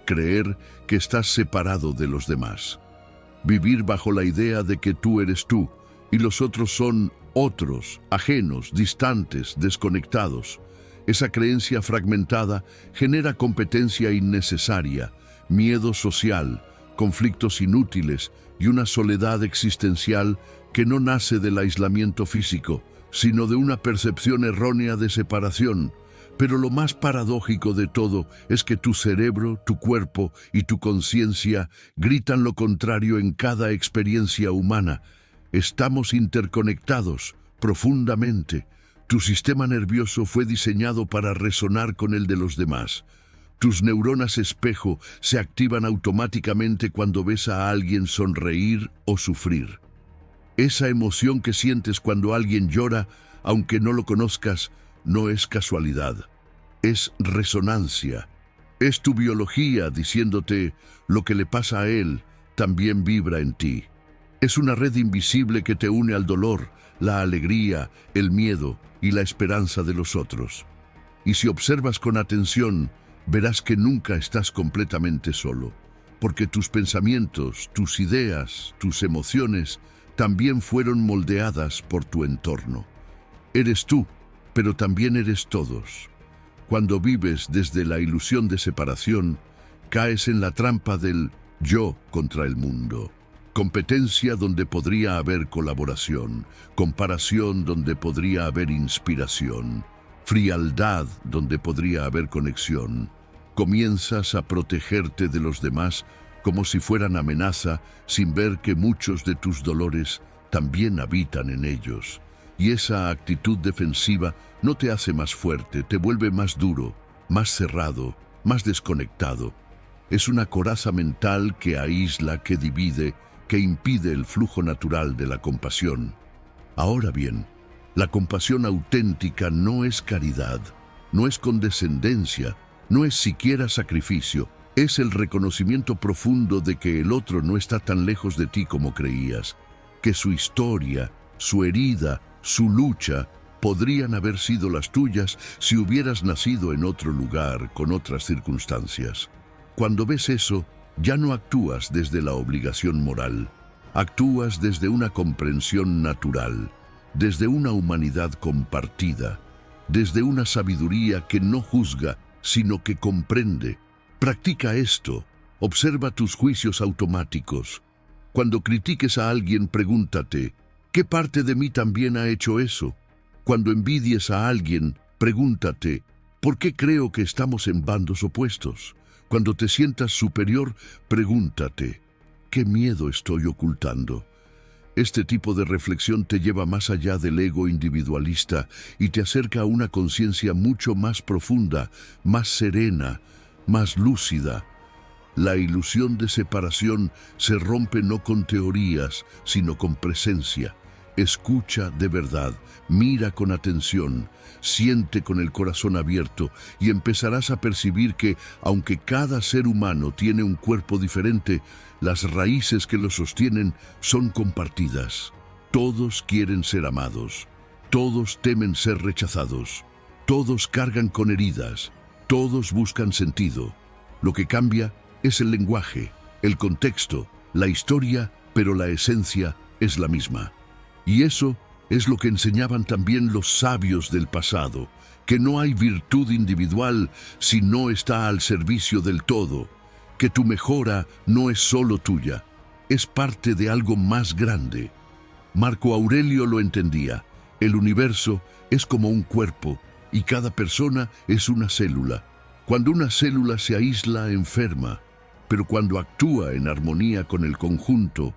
Creer que estás separado de los demás. Vivir bajo la idea de que tú eres tú y los otros son otros, ajenos, distantes, desconectados. Esa creencia fragmentada genera competencia innecesaria, miedo social, conflictos inútiles y una soledad existencial que no nace del aislamiento físico, sino de una percepción errónea de separación. Pero lo más paradójico de todo es que tu cerebro, tu cuerpo y tu conciencia gritan lo contrario en cada experiencia humana. Estamos interconectados profundamente. Tu sistema nervioso fue diseñado para resonar con el de los demás. Tus neuronas espejo se activan automáticamente cuando ves a alguien sonreír o sufrir. Esa emoción que sientes cuando alguien llora, aunque no lo conozcas, no es casualidad. Es resonancia. Es tu biología diciéndote lo que le pasa a él también vibra en ti. Es una red invisible que te une al dolor, la alegría, el miedo y la esperanza de los otros. Y si observas con atención, verás que nunca estás completamente solo, porque tus pensamientos, tus ideas, tus emociones también fueron moldeadas por tu entorno. Eres tú, pero también eres todos. Cuando vives desde la ilusión de separación, caes en la trampa del yo contra el mundo. Competencia donde podría haber colaboración, comparación donde podría haber inspiración, frialdad donde podría haber conexión. Comienzas a protegerte de los demás como si fueran amenaza, sin ver que muchos de tus dolores también habitan en ellos. Y esa actitud defensiva no te hace más fuerte, te vuelve más duro, más cerrado, más desconectado. Es una coraza mental que aísla, que divide, que impide el flujo natural de la compasión. Ahora bien, la compasión auténtica no es caridad, no es condescendencia, no es siquiera sacrificio, es el reconocimiento profundo de que el otro no está tan lejos de ti como creías, que su historia, su herida, su lucha podrían haber sido las tuyas si hubieras nacido en otro lugar, con otras circunstancias. Cuando ves eso, ya no actúas desde la obligación moral, actúas desde una comprensión natural, desde una humanidad compartida, desde una sabiduría que no juzga, sino que comprende. Practica esto, observa tus juicios automáticos. Cuando critiques a alguien, pregúntate, ¿qué parte de mí también ha hecho eso? Cuando envidies a alguien, pregúntate, ¿por qué creo que estamos en bandos opuestos? Cuando te sientas superior, pregúntate, ¿qué miedo estoy ocultando? Este tipo de reflexión te lleva más allá del ego individualista y te acerca a una conciencia mucho más profunda, más serena, más lúcida. La ilusión de separación se rompe no con teorías, sino con presencia. Escucha de verdad, mira con atención, siente con el corazón abierto y empezarás a percibir que, aunque cada ser humano tiene un cuerpo diferente, las raíces que lo sostienen son compartidas. Todos quieren ser amados, todos temen ser rechazados, todos cargan con heridas, todos buscan sentido. Lo que cambia es el lenguaje, el contexto, la historia, pero la esencia es la misma. Y eso es lo que enseñaban también los sabios del pasado, que no hay virtud individual si no está al servicio del todo, que tu mejora no es solo tuya, es parte de algo más grande. Marco Aurelio lo entendía, el universo es como un cuerpo y cada persona es una célula. Cuando una célula se aísla, enferma, pero cuando actúa en armonía con el conjunto,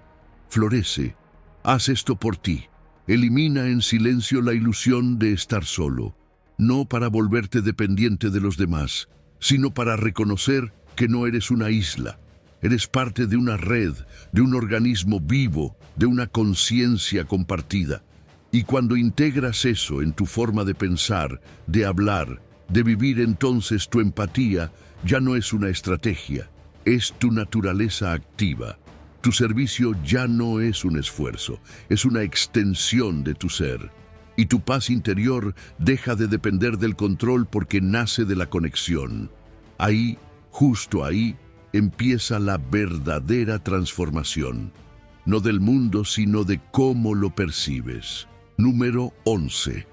florece. Haz esto por ti. Elimina en silencio la ilusión de estar solo, no para volverte dependiente de los demás, sino para reconocer que no eres una isla. Eres parte de una red, de un organismo vivo, de una conciencia compartida. Y cuando integras eso en tu forma de pensar, de hablar, de vivir, entonces tu empatía ya no es una estrategia, es tu naturaleza activa. Tu servicio ya no es un esfuerzo, es una extensión de tu ser. Y tu paz interior deja de depender del control porque nace de la conexión. Ahí, justo ahí, empieza la verdadera transformación. No del mundo, sino de cómo lo percibes. Número 11.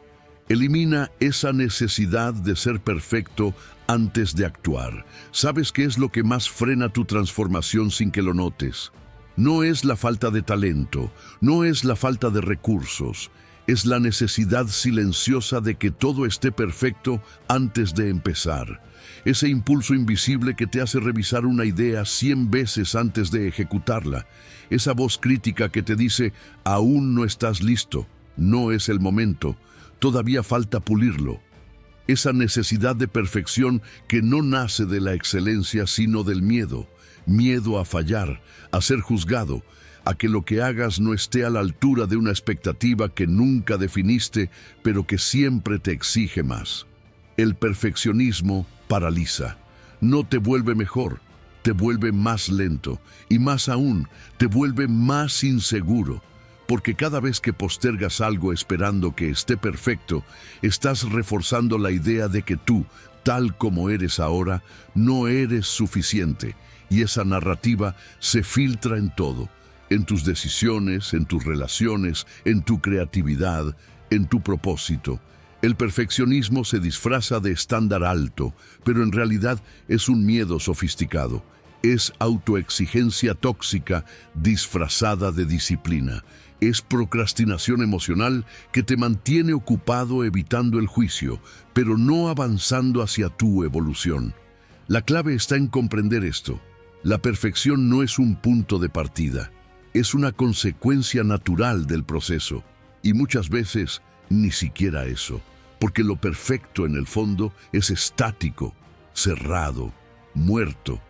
Elimina esa necesidad de ser perfecto antes de actuar. ¿Sabes qué es lo que más frena tu transformación sin que lo notes? No es la falta de talento, no es la falta de recursos, es la necesidad silenciosa de que todo esté perfecto antes de empezar. Ese impulso invisible que te hace revisar una idea 100 veces antes de ejecutarla. Esa voz crítica que te dice, aún no estás listo, no es el momento, todavía falta pulirlo. Esa necesidad de perfección que no nace de la excelencia sino del miedo. Miedo a fallar, a ser juzgado, a que lo que hagas no esté a la altura de una expectativa que nunca definiste, pero que siempre te exige más. El perfeccionismo paraliza. No te vuelve mejor, te vuelve más lento y más aún, te vuelve más inseguro. Porque cada vez que postergas algo esperando que esté perfecto, estás reforzando la idea de que tú, tal como eres ahora, no eres suficiente. Y esa narrativa se filtra en todo, en tus decisiones, en tus relaciones, en tu creatividad, en tu propósito. El perfeccionismo se disfraza de estándar alto, pero en realidad es un miedo sofisticado. Es autoexigencia tóxica disfrazada de disciplina. Es procrastinación emocional que te mantiene ocupado evitando el juicio, pero no avanzando hacia tu evolución. La clave está en comprender esto. La perfección no es un punto de partida, es una consecuencia natural del proceso, y muchas veces ni siquiera eso, porque lo perfecto en el fondo es estático, cerrado, muerto.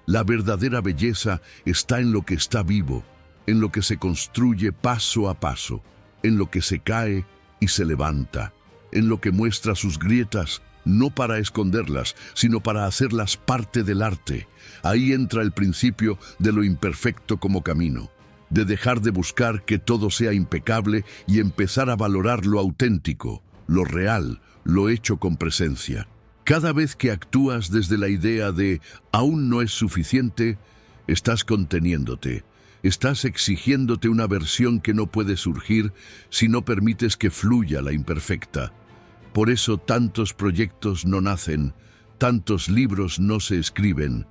La verdadera belleza está en lo que está vivo, en lo que se construye paso a paso, en lo que se cae y se levanta, en lo que muestra sus grietas, no para esconderlas, sino para hacerlas parte del arte. Ahí entra el principio de lo imperfecto como camino, de dejar de buscar que todo sea impecable y empezar a valorar lo auténtico, lo real, lo hecho con presencia. Cada vez que actúas desde la idea de aún no es suficiente, estás conteniéndote, estás exigiéndote una versión que no puede surgir si no permites que fluya la imperfecta. Por eso tantos proyectos no nacen, tantos libros no se escriben,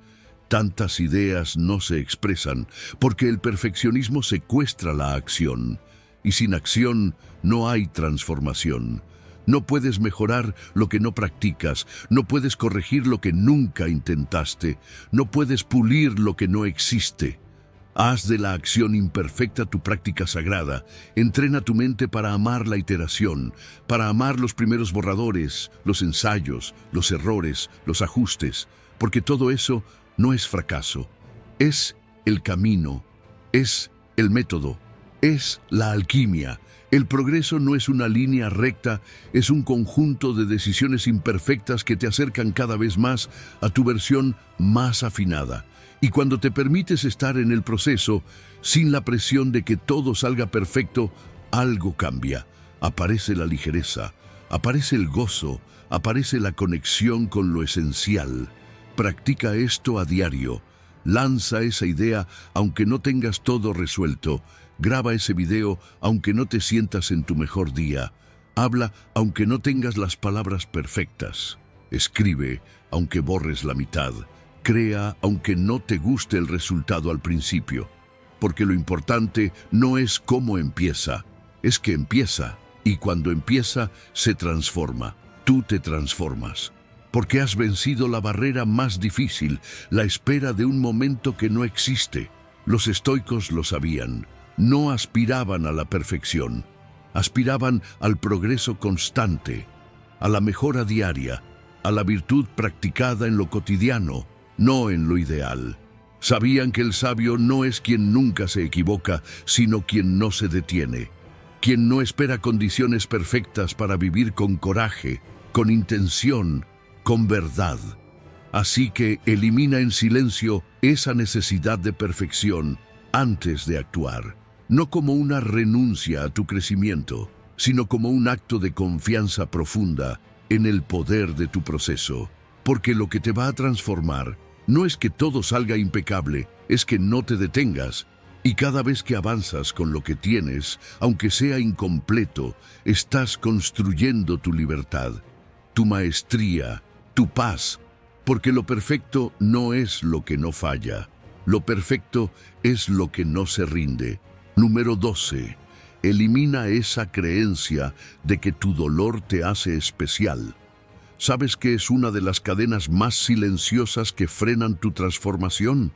tantas ideas no se expresan, porque el perfeccionismo secuestra la acción, y sin acción no hay transformación. No puedes mejorar lo que no practicas, no puedes corregir lo que nunca intentaste, no puedes pulir lo que no existe. Haz de la acción imperfecta tu práctica sagrada. Entrena tu mente para amar la iteración, para amar los primeros borradores, los ensayos, los errores, los ajustes, porque todo eso no es fracaso. Es el camino, es el método, es la alquimia. El progreso no es una línea recta, es un conjunto de decisiones imperfectas que te acercan cada vez más a tu versión más afinada. Y cuando te permites estar en el proceso, sin la presión de que todo salga perfecto, algo cambia. Aparece la ligereza, aparece el gozo, aparece la conexión con lo esencial. Practica esto a diario. Lanza esa idea aunque no tengas todo resuelto. Graba ese video aunque no te sientas en tu mejor día. Habla aunque no tengas las palabras perfectas. Escribe aunque borres la mitad. Crea aunque no te guste el resultado al principio, porque lo importante no es cómo empieza, es que empieza, y cuando empieza se transforma. Tú te transformas, porque has vencido la barrera más difícil, la espera de un momento que no existe. Los estoicos lo sabían, no aspiraban a la perfección, aspiraban al progreso constante, a la mejora diaria, a la virtud practicada en lo cotidiano, no en lo ideal. Sabían que el sabio no es quien nunca se equivoca, sino quien no se detiene, quien no espera condiciones perfectas para vivir con coraje, con intención, con verdad. Así que elimina en silencio esa necesidad de perfección antes de actuar, no como una renuncia a tu crecimiento, sino como un acto de confianza profunda en el poder de tu proceso. Porque lo que te va a transformar no es que todo salga impecable, es que no te detengas. Y cada vez que avanzas con lo que tienes, aunque sea incompleto, estás construyendo tu libertad, tu maestría, tu paz. Porque lo perfecto no es lo que no falla. Lo perfecto es lo que no se rinde. Número 12. Elimina esa creencia de que tu dolor te hace especial. ¿Sabes qué es una de las cadenas más silenciosas que frenan tu transformación?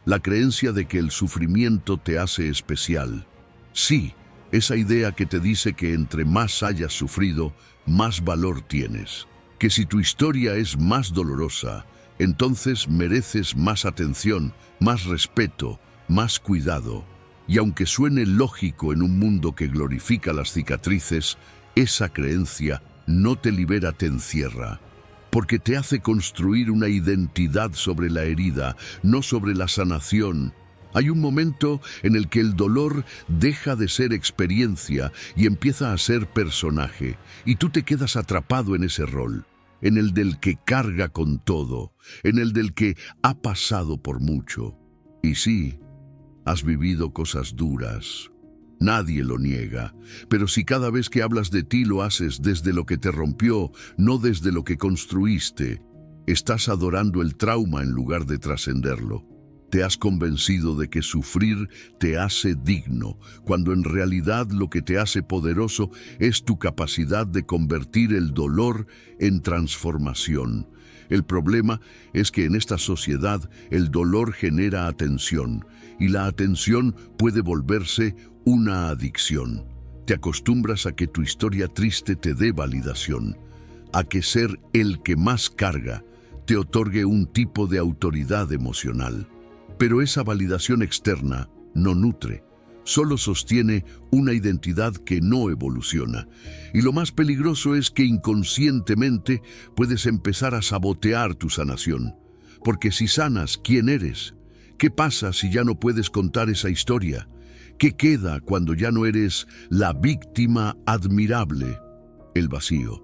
La creencia de que el sufrimiento te hace especial. Sí, esa idea que te dice que entre más hayas sufrido, más valor tienes. Que si tu historia es más dolorosa, entonces mereces más atención, más respeto, más cuidado. Y aunque suene lógico en un mundo que glorifica las cicatrices, esa creencia no te libera, te encierra. Porque te hace construir una identidad sobre la herida, no sobre la sanación. Hay un momento en el que el dolor deja de ser experiencia y empieza a ser personaje, y tú te quedas atrapado en ese rol, en el del que carga con todo, en el del que ha pasado por mucho. Y sí, has vivido cosas duras. Nadie lo niega, pero si cada vez que hablas de ti lo haces desde lo que te rompió, no desde lo que construiste, estás adorando el trauma en lugar de trascenderlo. Te has convencido de que sufrir te hace digno, cuando en realidad lo que te hace poderoso es tu capacidad de convertir el dolor en transformación. El problema es que en esta sociedad el dolor genera atención, y la atención puede volverse una adicción. Te acostumbras a que tu historia triste te dé validación, a que ser el que más carga te otorgue un tipo de autoridad emocional. Pero esa validación externa no nutre, solo sostiene una identidad que no evoluciona. Y lo más peligroso es que inconscientemente puedes empezar a sabotear tu sanación. Porque si sanas, ¿quién eres? ¿Qué pasa si ya no puedes contar esa historia? ¿Qué queda cuando ya no eres la víctima admirable? El vacío.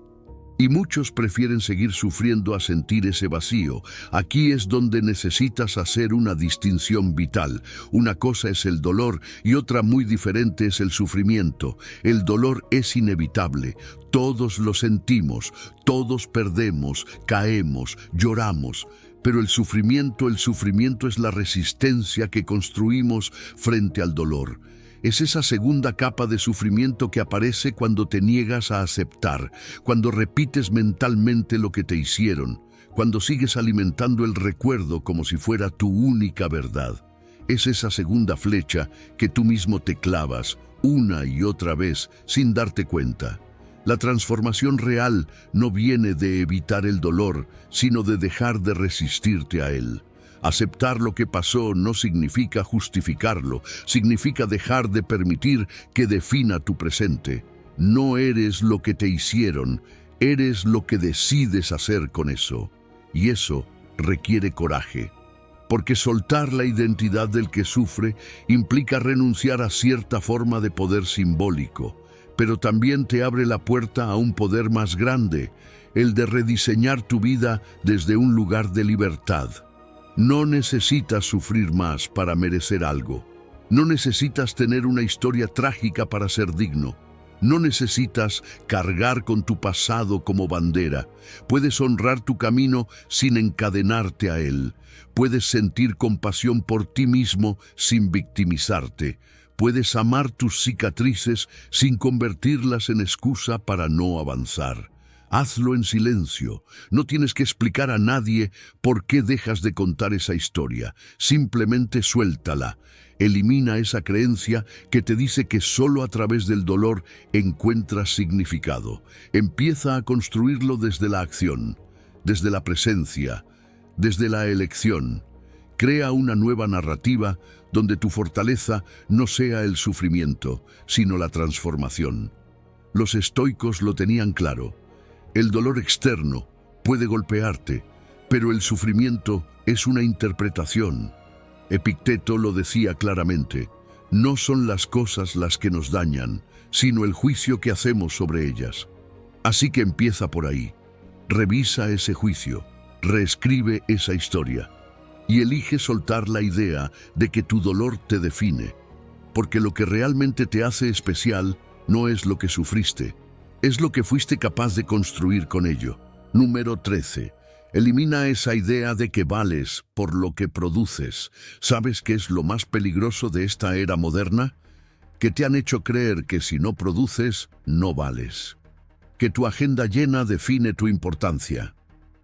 Y muchos prefieren seguir sufriendo a sentir ese vacío. Aquí es donde necesitas hacer una distinción vital. Una cosa es el dolor y otra muy diferente es el sufrimiento. El dolor es inevitable. Todos lo sentimos, todos perdemos, caemos, lloramos. Pero el sufrimiento es la resistencia que construimos frente al dolor. Es esa segunda capa de sufrimiento que aparece cuando te niegas a aceptar, cuando repites mentalmente lo que te hicieron, cuando sigues alimentando el recuerdo como si fuera tu única verdad. Es esa segunda flecha que tú mismo te clavas una y otra vez sin darte cuenta. La transformación real no viene de evitar el dolor, sino de dejar de resistirte a él. Aceptar lo que pasó no significa justificarlo, significa dejar de permitir que defina tu presente. No eres lo que te hicieron, eres lo que decides hacer con eso. Y eso requiere coraje. Porque soltar la identidad del que sufre implica renunciar a cierta forma de poder simbólico, pero también te abre la puerta a un poder más grande, el de rediseñar tu vida desde un lugar de libertad. No necesitas sufrir más para merecer algo. No necesitas tener una historia trágica para ser digno. No necesitas cargar con tu pasado como bandera. Puedes honrar tu camino sin encadenarte a él. Puedes sentir compasión por ti mismo sin victimizarte. Puedes amar tus cicatrices sin convertirlas en excusa para no avanzar. Hazlo en silencio. No tienes que explicar a nadie por qué dejas de contar esa historia. Simplemente suéltala. Elimina esa creencia que te dice que solo a través del dolor encuentras significado. Empieza a construirlo desde la acción, desde la presencia, desde la elección. Crea una nueva narrativa donde tu fortaleza no sea el sufrimiento, sino la transformación. Los estoicos lo tenían claro. El dolor externo puede golpearte, pero el sufrimiento es una interpretación. Epicteto lo decía claramente: no son las cosas las que nos dañan, sino el juicio que hacemos sobre ellas. Así que empieza por ahí. Revisa ese juicio, reescribe esa historia y elige soltar la idea de que tu dolor te define, porque lo que realmente te hace especial no es lo que sufriste, es lo que fuiste capaz de construir con ello. Número 13. Elimina esa idea de que vales por lo que produces. ¿Sabes qué es lo más peligroso de esta era moderna? Que te han hecho creer que si no produces, no vales. Que tu agenda llena define tu importancia.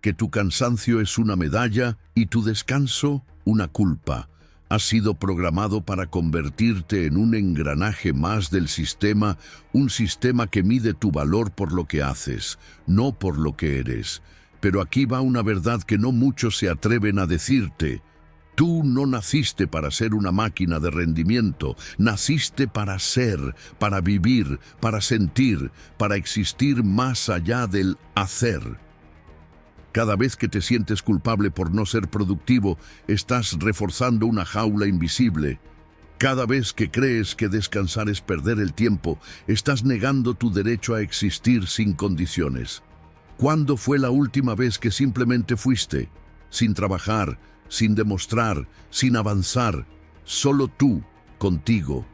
Que tu cansancio es una medalla y tu descanso una culpa. Has sido programado para convertirte en un engranaje más del sistema, un sistema que mide tu valor por lo que haces, no por lo que eres. Pero aquí va una verdad que no muchos se atreven a decirte. Tú no naciste para ser una máquina de rendimiento, naciste para ser, para vivir, para sentir, para existir más allá del hacer. Cada vez que te sientes culpable por no ser productivo, estás reforzando una jaula invisible. Cada vez que crees que descansar es perder el tiempo, estás negando tu derecho a existir sin condiciones. ¿Cuándo fue la última vez que simplemente fuiste? Sin trabajar, sin demostrar, sin avanzar, solo tú, contigo.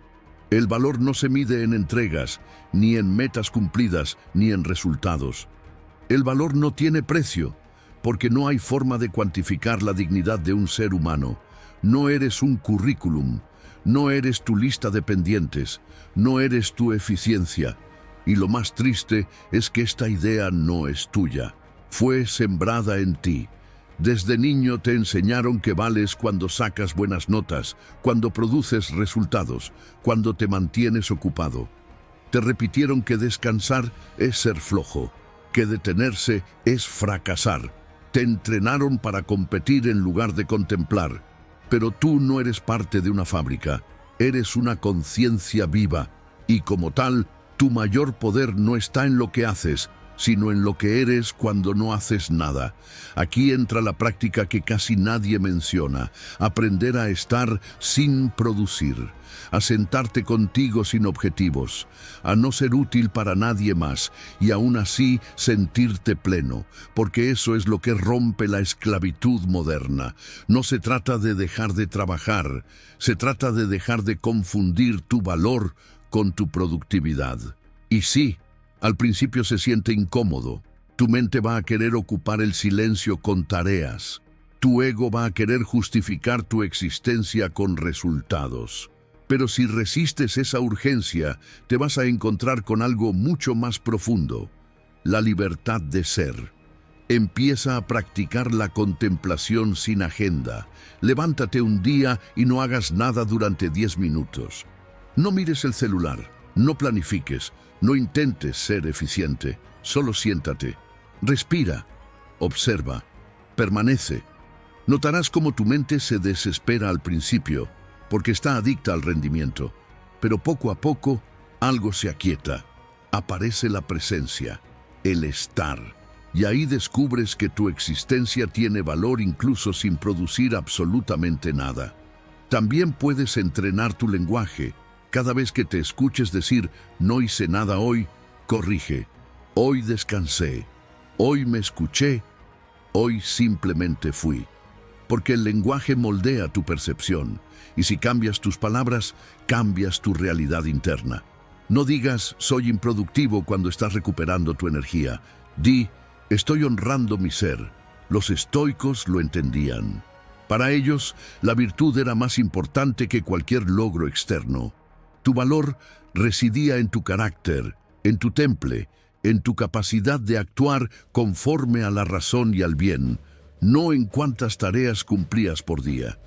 El valor no se mide en entregas, ni en metas cumplidas, ni en resultados. El valor no tiene precio, porque no hay forma de cuantificar la dignidad de un ser humano. No eres un currículum, no eres tu lista de pendientes, no eres tu eficiencia. Y lo más triste es que esta idea no es tuya, fue sembrada en ti. Desde niño te enseñaron que vales cuando sacas buenas notas, cuando produces resultados, cuando te mantienes ocupado. Te repitieron que descansar es ser flojo, que detenerse es fracasar. Te entrenaron para competir en lugar de contemplar. Pero tú no eres parte de una fábrica, eres una conciencia viva, y como tal, tu mayor poder no está en lo que haces, sino en lo que eres cuando no haces nada. Aquí entra la práctica que casi nadie menciona: aprender a estar sin producir, a sentarte contigo sin objetivos, a no ser útil para nadie más y aún así sentirte pleno, porque eso es lo que rompe la esclavitud moderna. No se trata de dejar de trabajar, se trata de dejar de confundir tu valor con tu productividad. Y sí, al principio se siente incómodo. Tu mente va a querer ocupar el silencio con tareas. Tu ego va a querer justificar tu existencia con resultados. Pero si resistes esa urgencia, te vas a encontrar con algo mucho más profundo: la libertad de ser. Empieza a practicar la contemplación sin agenda. Levántate un día y no hagas nada durante 10 minutos. No mires el celular, no planifiques, no intentes ser eficiente. Solo siéntate, respira, observa, permanece. Notarás cómo tu mente se desespera al principio, porque está adicta al rendimiento, pero poco a poco algo se aquieta. Aparece la presencia, el estar, y ahí descubres que tu existencia tiene valor incluso sin producir absolutamente nada. También puedes entrenar tu lenguaje. Cada vez que te escuches decir "no hice nada hoy", corrige: "hoy descansé, hoy me escuché, hoy simplemente fui". Porque el lenguaje moldea tu percepción, y si cambias tus palabras, cambias tu realidad interna. No digas "soy improductivo" cuando estás recuperando tu energía. Di "estoy honrando mi ser". Los estoicos lo entendían. Para ellos, la virtud era más importante que cualquier logro externo. Tu valor residía en tu carácter, en tu temple, en tu capacidad de actuar conforme a la razón y al bien, no en cuántas tareas cumplías por día.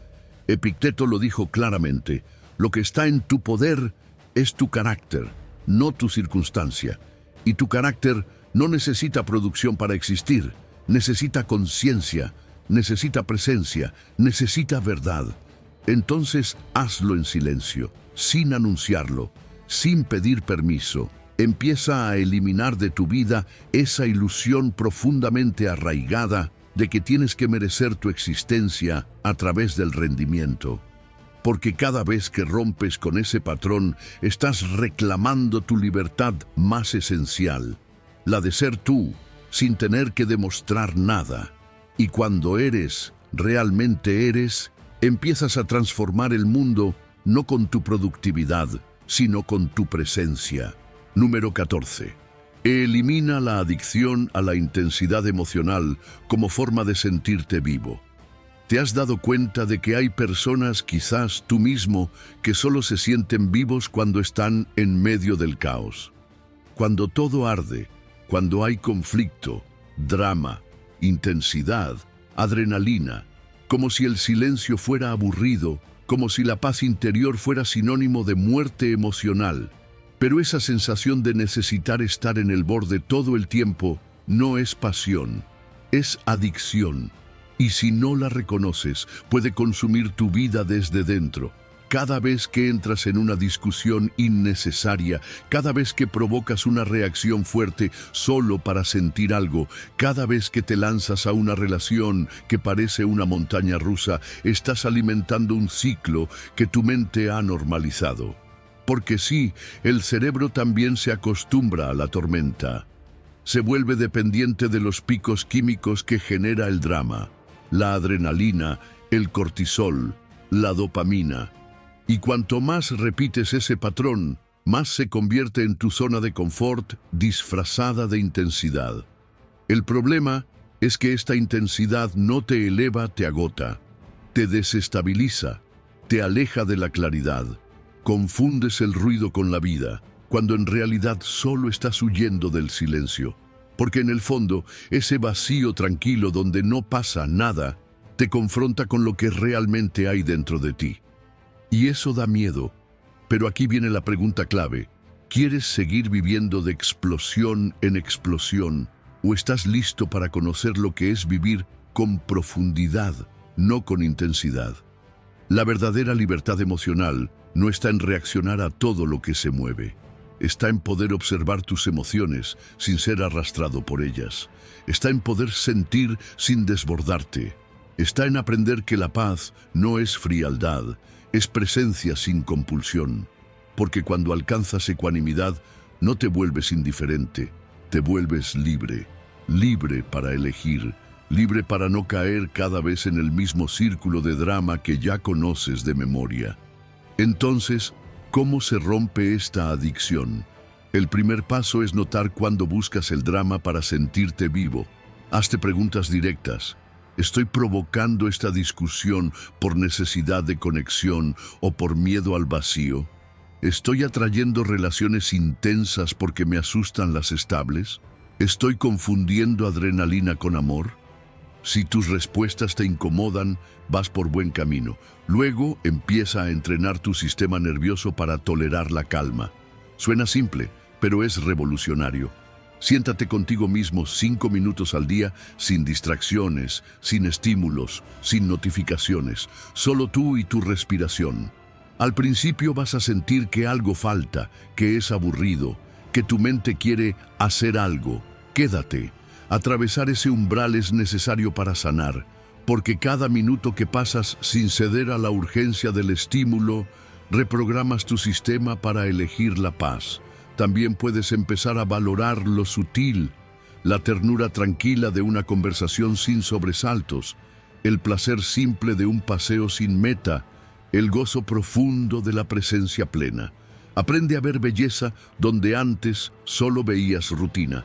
Epicteto lo dijo claramente: lo que está en tu poder es tu carácter, no tu circunstancia. Y tu carácter no necesita producción para existir, necesita conciencia, necesita presencia, necesita verdad. Entonces hazlo en silencio, sin anunciarlo, sin pedir permiso. Empieza a eliminar de tu vida esa ilusión profundamente arraigada de que tienes que merecer tu existencia a través del rendimiento. porque cada vez que rompes con ese patrón, estás reclamando tu libertad más esencial, la de ser tú, sin tener que demostrar nada. Y cuando realmente eres, empiezas a transformar el mundo no con tu productividad, sino con tu presencia. Número 14. Elimina la adicción a la intensidad emocional como forma de sentirte vivo. ¿Te has dado cuenta de que hay personas, quizás tú mismo, que solo se sienten vivos cuando están en medio del caos? Cuando todo arde, cuando hay conflicto, drama, intensidad, adrenalina, como si el silencio fuera aburrido, como si la paz interior fuera sinónimo de muerte emocional. Pero esa sensación de necesitar estar en el borde todo el tiempo no es pasión, es adicción. Y si no la reconoces, puede consumir tu vida desde dentro. Cada vez que entras en una discusión innecesaria, cada vez que provocas una reacción fuerte solo para sentir algo, cada vez que te lanzas a una relación que parece una montaña rusa, estás alimentando un ciclo que tu mente ha normalizado. Porque sí, el cerebro también se acostumbra a la tormenta. Se vuelve dependiente de los picos químicos que genera el drama. La adrenalina, el cortisol, la dopamina. Y cuanto más repites ese patrón, más se convierte en tu zona de confort disfrazada de intensidad. El problema es que esta intensidad no te eleva, te agota, te desestabiliza, te aleja de la claridad. Confundes el ruido con la vida, cuando en realidad solo estás huyendo del silencio. Porque en el fondo, ese vacío tranquilo donde no pasa nada, te confronta con lo que realmente hay dentro de ti. Y eso da miedo. Pero aquí viene la pregunta clave. ¿Quieres seguir viviendo de explosión en explosión? ¿O estás listo para conocer lo que es vivir con profundidad, no con intensidad? La verdadera libertad emocional no está en reaccionar a todo lo que se mueve. Está en poder observar tus emociones sin ser arrastrado por ellas. Está en poder sentir sin desbordarte. Está en aprender que la paz no es frialdad, es presencia sin compulsión. Porque cuando alcanzas ecuanimidad, no te vuelves indiferente, te vuelves libre. Libre para elegir, libre para no caer cada vez en el mismo círculo de drama que ya conoces de memoria. Entonces, ¿cómo se rompe esta adicción? El primer paso es notar cuándo buscas el drama para sentirte vivo. Hazte preguntas directas. ¿Estoy provocando esta discusión por necesidad de conexión o por miedo al vacío? ¿Estoy atrayendo relaciones intensas porque me asustan las estables? ¿Estoy confundiendo adrenalina con amor? Si tus respuestas te incomodan, vas por buen camino. Luego empieza a entrenar tu sistema nervioso para tolerar la calma. Suena simple, pero es revolucionario. Siéntate contigo mismo 5 minutos al día, sin distracciones, sin estímulos, sin notificaciones, solo tú y tu respiración. Al principio vas a sentir que algo falta, que es aburrido, que tu mente quiere hacer algo. Quédate. Atravesar ese umbral es necesario para sanar, porque cada minuto que pasas sin ceder a la urgencia del estímulo, reprogramas tu sistema para elegir la paz. También puedes empezar a valorar lo sutil, la ternura tranquila de una conversación sin sobresaltos, el placer simple de un paseo sin meta, el gozo profundo de la presencia plena. Aprende a ver belleza donde antes solo veías rutina.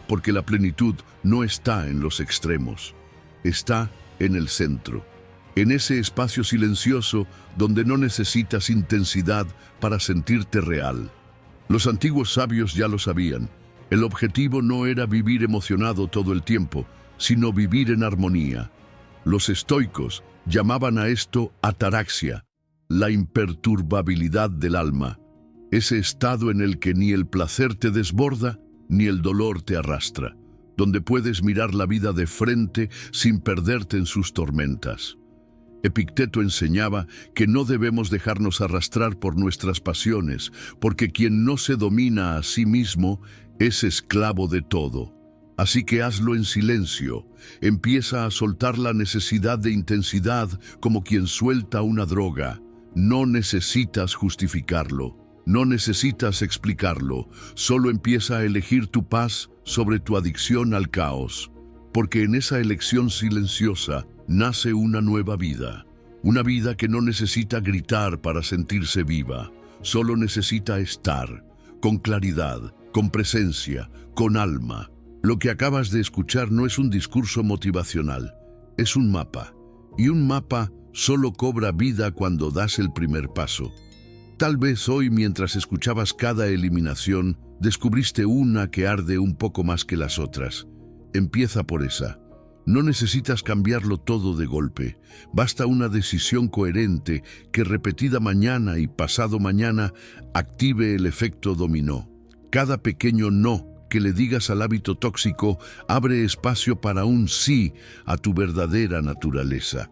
Porque la plenitud no está en los extremos, está en el centro, en ese espacio silencioso donde no necesitas intensidad para sentirte real. Los antiguos sabios ya lo sabían. El objetivo no era vivir emocionado todo el tiempo, sino vivir en armonía. Los estoicos llamaban a esto ataraxia, la imperturbabilidad del alma, ese estado en el que ni el placer te desborda, ni el dolor te arrastra, donde puedes mirar la vida de frente sin perderte en sus tormentas. Epicteto enseñaba que no debemos dejarnos arrastrar por nuestras pasiones, porque quien no se domina a sí mismo es esclavo de todo. Así que hazlo en silencio, empieza a soltar la necesidad de intensidad como quien suelta una droga. No necesitas justificarlo, no necesitas explicarlo, solo empieza a elegir tu paz sobre tu adicción al caos, porque en esa elección silenciosa nace una nueva vida, una vida que no necesita gritar para sentirse viva, solo necesita estar, con claridad, con presencia, con alma. Lo que acabas de escuchar no es un discurso motivacional, es un mapa, y un mapa solo cobra vida cuando das el primer paso. Tal vez hoy, mientras escuchabas cada eliminación, descubriste una que arde un poco más que las otras. Empieza por esa. No necesitas cambiarlo todo de golpe. Basta una decisión coherente que repetida mañana y pasado mañana active el efecto dominó. Cada pequeño no que le digas al hábito tóxico abre espacio para un sí a tu verdadera naturaleza.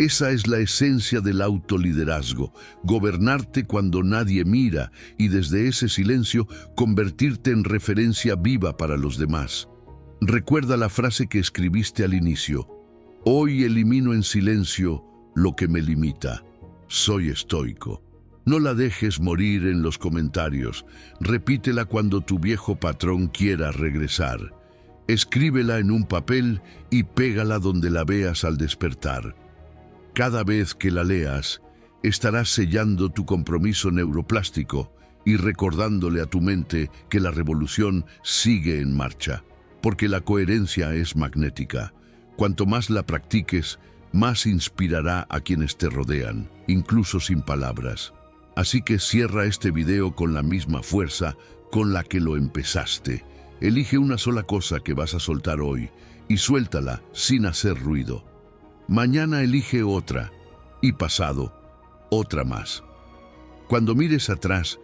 Esa es la esencia del autoliderazgo, gobernarte cuando nadie mira y desde ese silencio convertirte en referencia viva para los demás. Recuerda la frase que escribiste al inicio. Hoy elimino en silencio lo que me limita. Soy estoico. No la dejes morir en los comentarios. Repítela cuando tu viejo patrón quiera regresar. Escríbela en un papel y pégala donde la veas al despertar. Cada vez que la leas, estarás sellando tu compromiso neuroplástico y recordándole a tu mente que la revolución sigue en marcha, porque la coherencia es magnética. Cuanto más la practiques, más inspirará a quienes te rodean, incluso sin palabras. Así que cierra este video con la misma fuerza con la que lo empezaste. Elige una sola cosa que vas a soltar hoy y suéltala sin hacer ruido. Mañana elige otra y pasado, otra más. Cuando mires atrás,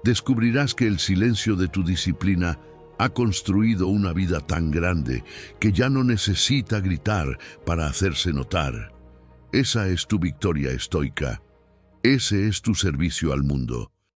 descubrirás que el silencio de tu disciplina ha construido una vida tan grande que ya no necesita gritar para hacerse notar. Esa es tu victoria estoica. Ese es tu servicio al mundo.